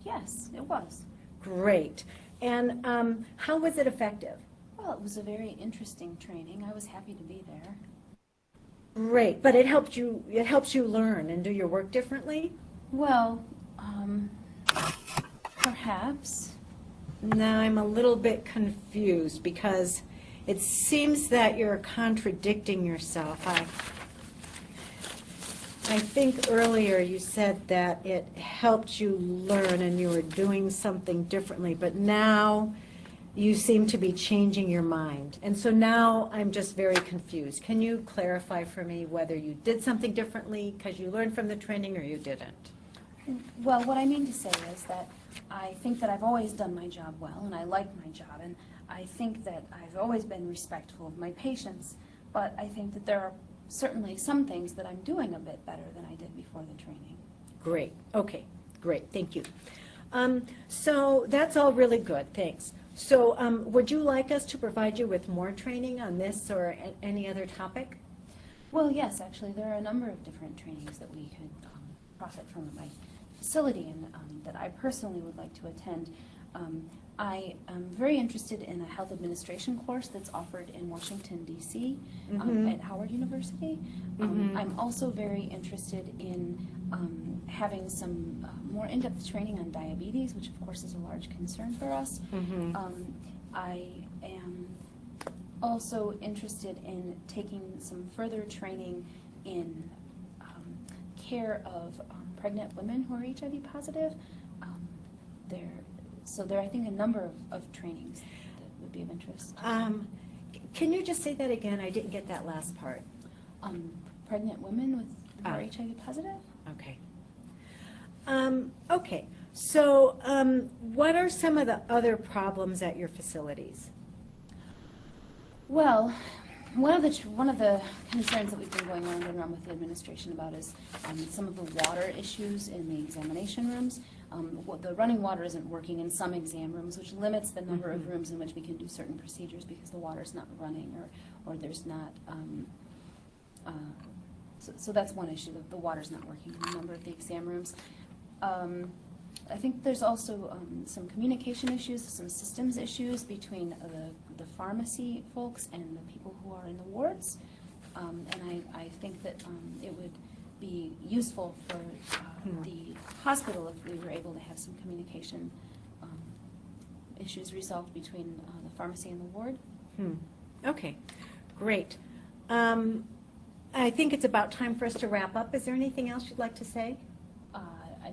Yes, it was. Great. And how was it effective? Well, it was a very interesting training. I was happy to be there. Great. But it helps you learn and do your work differently? Well, perhaps. Now I'm a little bit confused because it seems that you're contradicting yourself. I think earlier you said that it helped you learn and you were doing something differently, but now you seem to be changing your mind. And so now I'm just very confused. Can you clarify for me whether you did something differently because you learned from the training or you didn't? Well, what I mean to say is that I think that I've always done my job well, and I like my job, and I think that I've always been respectful of my patients, but I think that there are certainly some things that I'm doing a bit better than I did before the training. Great. Okay. Great. Thank you. So that's all really good. Thanks. So would you like us to provide you with more training on this or any other topic? Well, yes, actually, there are a number of different trainings that we could profit from at my facility and that I personally would like to attend. I am very interested in a health administration course that's offered in Washington, D.C. At Howard University. I'm also very interested in having some more in-depth training on diabetes, which of course is a large concern for us. I am also interested in taking some further training in care of pregnant women who are HIV positive. There are, I think, a number of trainings that would be of interest. Can you just say that again? I didn't get that last part. Pregnant women who are HIV positive? Okay. Okay. So what are some of the other problems at your facilities? Well, one of the concerns that we've been going round and round with the administration about is some of the water issues in the examination rooms. The running water isn't working in some exam rooms, which limits the number of rooms in which we can do certain procedures because the water's not running or there's not. So that's one issue, that the water's not working in a number of the exam rooms. I think there's also some communication issues, some systems issues between the pharmacy folks and the people who are in the wards. And I think that it would be useful for the hospital if we were able to have some communication issues resolved between the pharmacy and the ward. Okay, great. I think it's about time for us to wrap up. Is there anything else you'd like to say?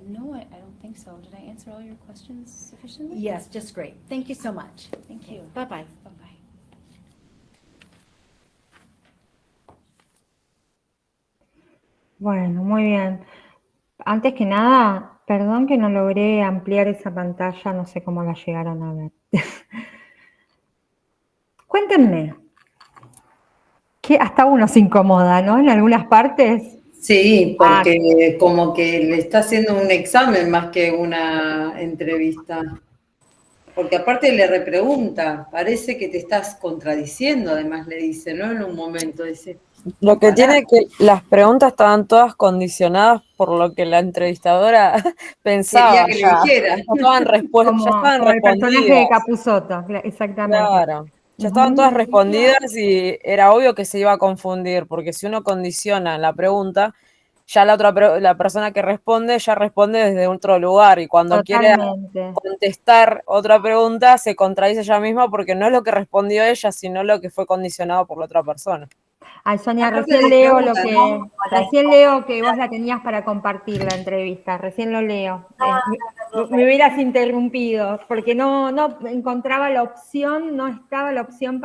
No, I don't think so. Did I answer all your questions sufficiently? Yes, just great. Thank you so much. Thank you. Bye-bye. Bye-bye. Bueno, muy bien. Antes que nada, perdón que no logré ampliar esa pantalla, no sé cómo la llegaron a ver. Cuéntenme, que hasta uno se incomoda, ¿no? En algunas partes. Sí, porque como que le está haciendo un examen más que una entrevista. Porque aparte le repregunta, parece que te estás contradiciendo, además le dice, ¿no? En un momento dice. Lo que pará. tiene que las preguntas estaban todas condicionadas por lo que la entrevistadora pensaba Quería que le ya. dijera. Ya estaban, ya estaban Como el personaje de respondidas. Capusotto, exactamente. Claro. Ya estaban todas respondidas y era obvio que se iba a confundir, porque si uno condiciona la pregunta, ya la persona que responde ya responde desde otro lugar y cuando quiere Totalmente. contestar otra pregunta se contradice ella misma porque no es lo que respondió ella, sino lo que fue condicionado por la otra persona. Ay, Sonia, Aparte recién le leo pregunta, ¿no? recién leo que vos la tenías para compartir la entrevista, recién lo leo. Me hubieras interrumpido, porque no encontraba la opción, no estaba la opción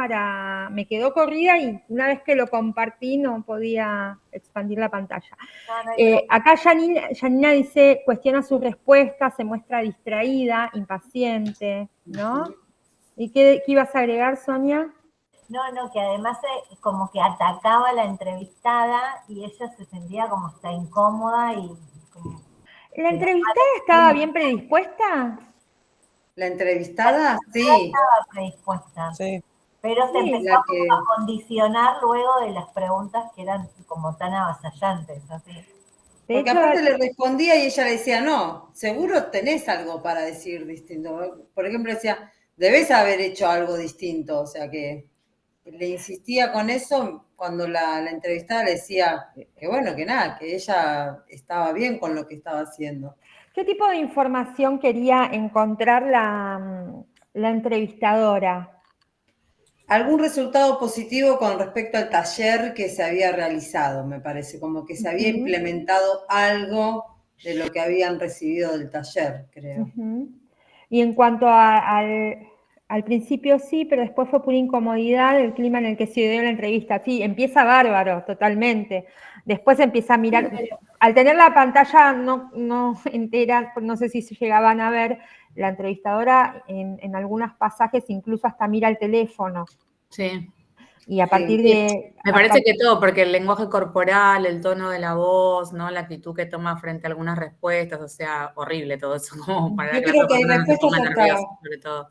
me quedó corrida y una vez que lo compartí no podía expandir la pantalla. Acá Janina dice, cuestiona su respuesta, se muestra distraída, impaciente, ¿no? ¿Y qué ibas a agregar, Sonia? No, que además como que atacaba a la entrevistada y ella se sentía como está incómoda y como... ¿La entrevistada estaba bien predispuesta? La entrevistada, sí. Estaba predispuesta. Sí. Pero se empezó la que- a condicionar luego de las preguntas que eran como tan avasallantes, así. Porque aparte le respondía y ella le decía, no, seguro tenés algo para decir distinto. Por ejemplo, decía, debes haber hecho algo distinto. O sea que le insistía con eso cuando la entrevistada le decía que bueno, que nada, que ella estaba bien con lo que estaba haciendo. ¿Qué tipo de información quería encontrar la entrevistadora? Algún resultado positivo con respecto al taller que se había realizado, me parece, como que se había implementado algo de lo que habían recibido del taller, creo. Y en cuanto al principio sí, pero después fue pura incomodidad el clima en el que se dio la entrevista. Sí, empieza bárbaro, totalmente. Después empieza a mirar, al tener la pantalla no entera, no sé si se llegaban a ver, la entrevistadora en algunos pasajes incluso hasta mira el teléfono. Sí. Y a partir de... Me parece que todo, porque el lenguaje corporal, el tono de la voz, ¿no? La actitud que toma frente a algunas respuestas, o sea, horrible todo eso, como para Yo que creo que hay no se respuestas ponga hasta... nerviosa, sobre todo.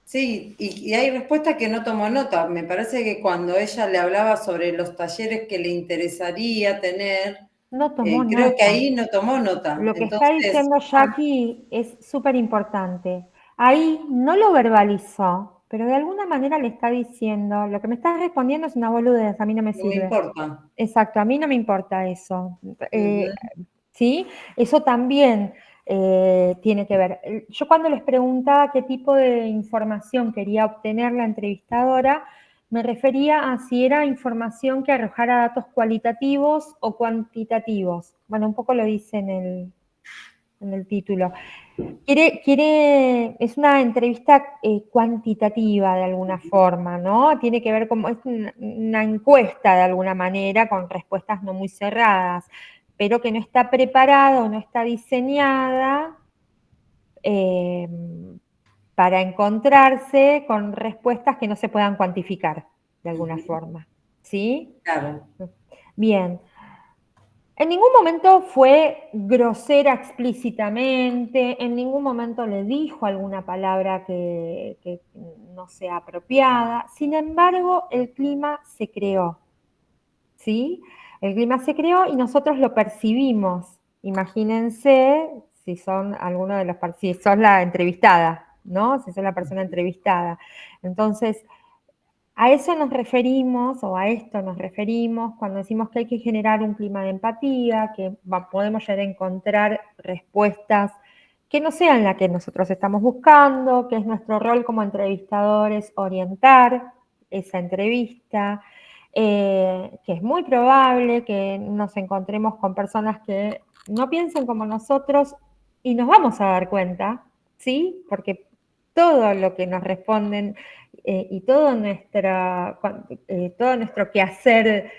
Sí, y hay respuestas que no tomó nota. Me parece que cuando ella le hablaba sobre los talleres que le interesaría tener, No tomó creo nota. que ahí no tomó nota. Lo que está diciendo Jackie es súper importante. Ahí no lo verbalizó, pero de alguna manera le está diciendo, lo que me estás respondiendo es una boludez, a mí no me no me sirve. importa. Exacto, a mí no me importa eso. ¿Sí? Eso también tiene que ver. Yo cuando les preguntaba qué tipo de información quería obtener la entrevistadora, me refería a si era información que arrojara datos cualitativos o cuantitativos. Bueno, un poco lo dice en el título. Es una entrevista cuantitativa de alguna forma, ¿no? Tiene que ver como, es una encuesta de alguna manera con respuestas no muy cerradas, pero que no está preparada o no está diseñada para encontrarse con respuestas que no se puedan cuantificar de alguna forma, ¿sí? Claro. Bien. En ningún momento fue grosera explícitamente, en ningún momento le dijo alguna palabra que no sea apropiada. Sin embargo, el clima se creó, ¿sí? El clima se creó y nosotros lo percibimos. Imagínense si son si sos la entrevistada, ¿no? Si sos la persona entrevistada. Entonces, a eso nos referimos, o a esto nos referimos, cuando decimos que hay que generar un clima de empatía, que podemos llegar a encontrar respuestas que no sean las que nosotros estamos buscando, que es nuestro rol como entrevistadores orientar esa entrevista, que es muy probable que nos encontremos con personas que no piensen como nosotros y nos vamos a dar cuenta, ¿sí? Porque todo lo que nos responden y todo nuestro quehacer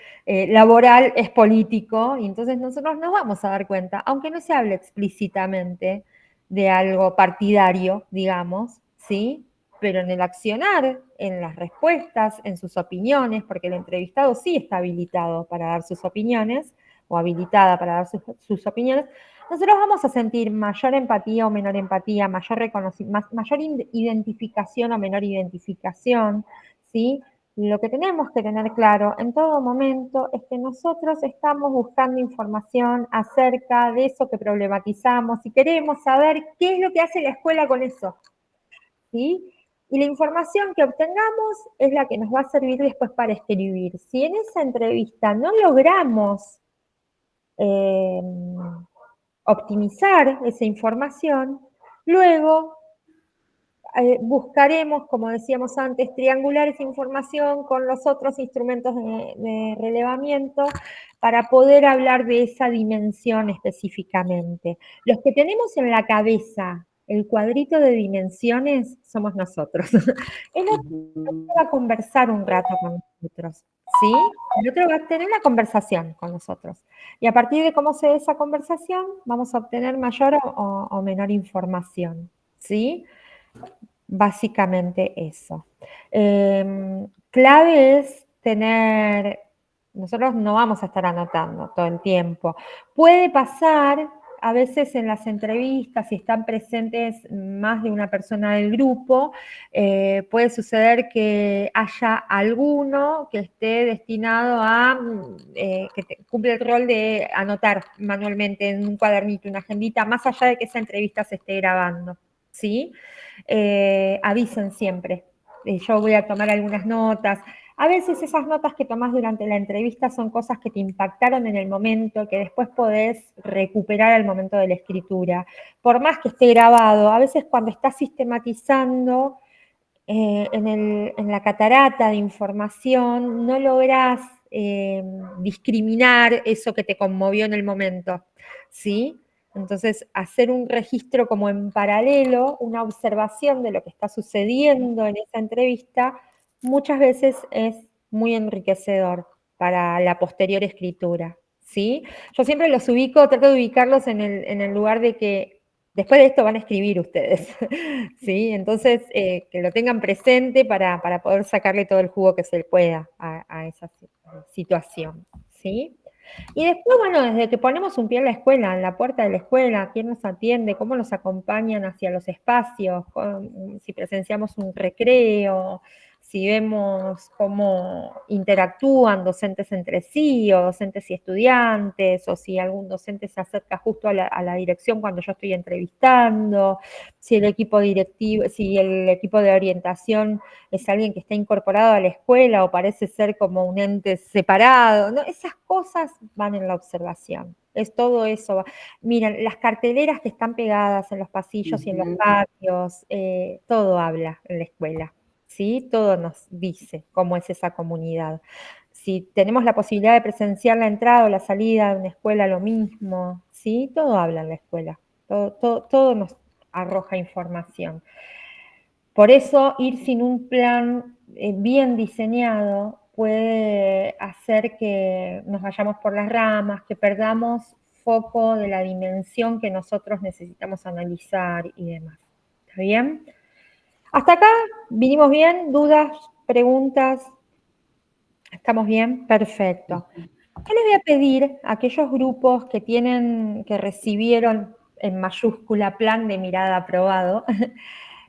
laboral es político, y entonces nosotros nos vamos a dar cuenta, aunque no se hable explícitamente de algo partidario, digamos, ¿sí? Pero en el accionar, en las respuestas, en sus opiniones, porque el entrevistado sí está habilitado para dar sus opiniones, o habilitada para dar sus opiniones, nosotros vamos a sentir mayor empatía o menor empatía, mayor identificación o menor identificación, ¿sí? Lo que tenemos que tener claro en todo momento es que nosotros estamos buscando información acerca de eso que problematizamos y queremos saber qué es lo que hace la escuela con eso, ¿sí? Y la información que obtengamos es la que nos va a servir después para escribir. Si en esa entrevista no logramos optimizar esa información, luego buscaremos, como decíamos antes, triangular esa información con los otros instrumentos de relevamiento para poder hablar de esa dimensión específicamente. Los que tenemos en la cabeza el cuadrito de dimensiones somos nosotros. El otro va a conversar un rato con nosotros, ¿sí? El otro va a tener una conversación con nosotros. Y a partir de cómo se dé esa conversación, vamos a obtener mayor o menor información, ¿sí? Básicamente eso. Clave es tener, nosotros no vamos a estar anotando todo el tiempo. Puede pasar, a veces en las entrevistas, si están presentes más de una persona del grupo, puede suceder que haya alguno que esté destinado a, cumple el rol de anotar manualmente en un cuadernito, una agendita, más allá de que esa entrevista se esté grabando, ¿sí? Avisen siempre. Yo voy a tomar algunas notas. A veces esas notas que tomás durante la entrevista son cosas que te impactaron en el momento, que después podés recuperar al momento de la escritura. Por más que esté grabado, a veces cuando estás sistematizando en la catarata de información, no lográs discriminar eso que te conmovió en el momento, ¿sí? Entonces, hacer un registro como en paralelo, una observación de lo que está sucediendo en esa entrevista, muchas veces es muy enriquecedor para la posterior escritura, ¿sí? Yo siempre los ubico, trato de ubicarlos en el lugar de que después de esto van a escribir ustedes, ¿sí? Entonces, que lo tengan presente para poder sacarle todo el jugo que se pueda a esa situación, ¿sí? Y después, bueno, desde que ponemos un pie en la escuela, en la puerta de la escuela, quién nos atiende, cómo nos acompañan hacia los espacios, si presenciamos un recreo, si vemos cómo interactúan docentes entre sí, o docentes y estudiantes, o si algún docente se acerca justo a la dirección cuando yo estoy entrevistando, si el equipo directivo, si el equipo de orientación es alguien que está incorporado a la escuela o parece ser como un ente separado, ¿no? Esas cosas van en la observación. Es todo eso. Miren, las carteleras que están pegadas en los pasillos y en los patios, todo habla en la escuela, ¿sí? Todo nos dice cómo es esa comunidad. Si tenemos la posibilidad de presenciar la entrada o la salida de una escuela, lo mismo, ¿sí? Todo habla en la escuela. Todo nos arroja información. Por eso, ir sin un plan bien diseñado puede hacer que nos vayamos por las ramas, que perdamos foco de la dimensión que nosotros necesitamos analizar y demás. ¿Está bien? ¿Hasta acá vinimos bien? ¿Dudas? ¿Preguntas? ¿Estamos bien? Perfecto. ¿Qué les voy a pedir a aquellos grupos que recibieron en mayúscula plan de mirada aprobado?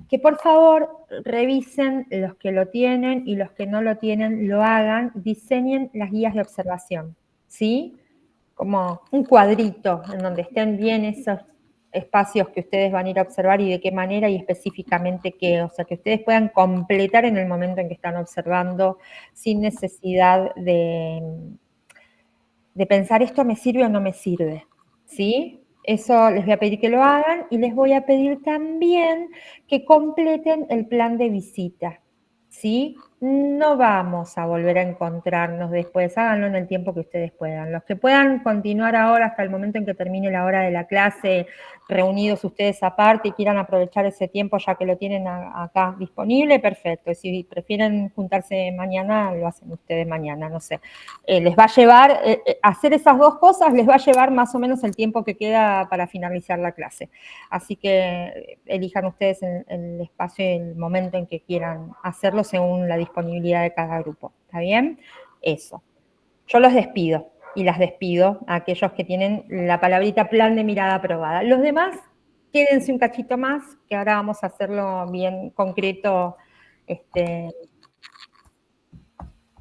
Que por favor revisen los que lo tienen y los que no lo tienen lo hagan, diseñen las guías de observación, ¿sí? Como un cuadrito en donde estén bien esos espacios que ustedes van a ir a observar y de qué manera y específicamente qué, o sea, que ustedes puedan completar en el momento en que están observando sin necesidad de pensar esto me sirve o no me sirve, ¿sí? Eso les voy a pedir que lo hagan y les voy a pedir también que completen el plan de visita, ¿sí? No vamos a volver a encontrarnos después, háganlo en el tiempo que ustedes puedan. Los que puedan continuar ahora hasta el momento en que termine la hora de la clase, reunidos ustedes aparte y quieran aprovechar ese tiempo ya que lo tienen acá disponible, perfecto. Si prefieren juntarse mañana, lo hacen ustedes mañana, no sé. Les va a llevar, hacer esas dos cosas les va a llevar más o menos el tiempo que queda para finalizar la clase. Así que elijan ustedes el espacio y el momento en que quieran hacerlo según la disponibilidad de cada grupo. ¿Está bien? Eso. Yo los despido y las despido a aquellos que tienen la palabrita plan de mirada aprobada. Los demás, quédense un cachito más, que ahora vamos a hacerlo bien concreto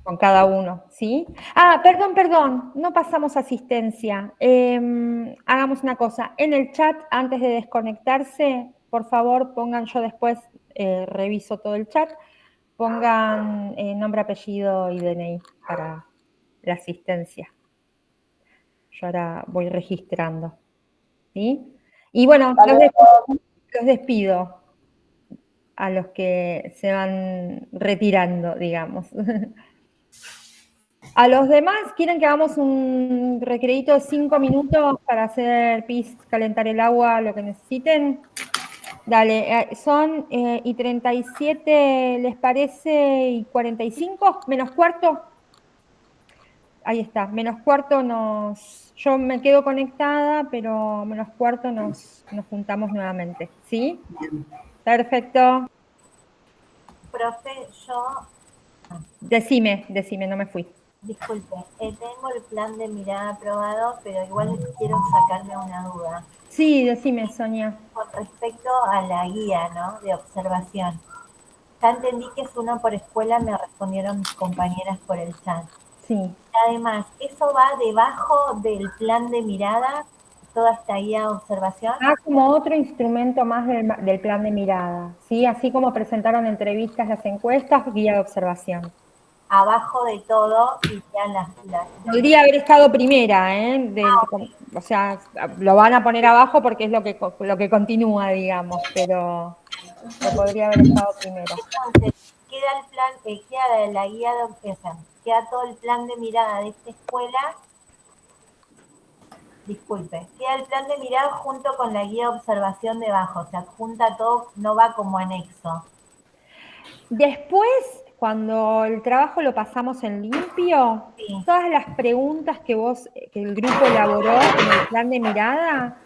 con cada uno, ¿sí? Ah, perdón, no pasamos asistencia. Hagamos una cosa, en el chat, antes de desconectarse, por favor, pongan, yo después reviso todo el chat, pongan nombre, apellido y DNI para la asistencia. Yo ahora voy registrando, ¿sí? Y bueno, los despido a los que se van retirando, digamos. A los demás, ¿quieren que hagamos un recreíto de 5 minutos para hacer pis, calentar el agua, lo que necesiten? Dale, son y 37, ¿les parece? ¿Y 45? ¿Menos cuarto? Ahí está, menos cuarto yo me quedo conectada, pero menos cuarto nos juntamos nuevamente, ¿sí? Perfecto. Profe, yo... Decime, no me fui. Disculpe, tengo el plan de mirada aprobado, pero igual quiero sacarme una duda. Sí, decime, Sonia. Con respecto a la guía, ¿no? De observación. Ya entendí que es uno por escuela, me respondieron mis compañeras por el chat. Sí. Además, ¿eso va debajo del plan de mirada, toda esta guía de observación? Como otro instrumento más del plan de mirada, ¿sí? Así como presentaron entrevistas, las encuestas, guía de observación. Abajo de todo y ya las... Podría haber estado primera, o sea, lo van a poner abajo porque es lo que continúa, digamos, pero podría haber estado primero. Entonces, queda el plan, queda la guía de observación, queda todo el plan de mirada de esta escuela. Disculpe, queda el plan de mirada junto con la guía de observación debajo, se adjunta todo, no va como anexo. Después, cuando el trabajo lo pasamos en limpio, sí, todas las preguntas que el grupo elaboró en el plan de mirada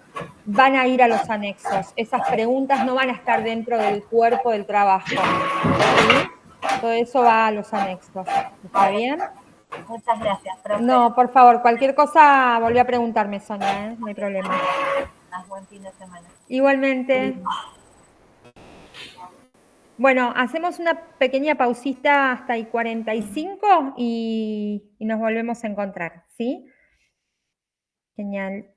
van a ir a los anexos. Esas preguntas no van a estar dentro del cuerpo del trabajo, ¿sí? Todo eso va a los anexos. ¿Está bien? Muchas gracias, profe. No, por favor, cualquier cosa volví a preguntarme, Sonia, no hay problema. Buen fin de semana. Igualmente. Bueno, hacemos una pequeña pausita hasta el 45 y nos volvemos a encontrar, ¿sí? Genial.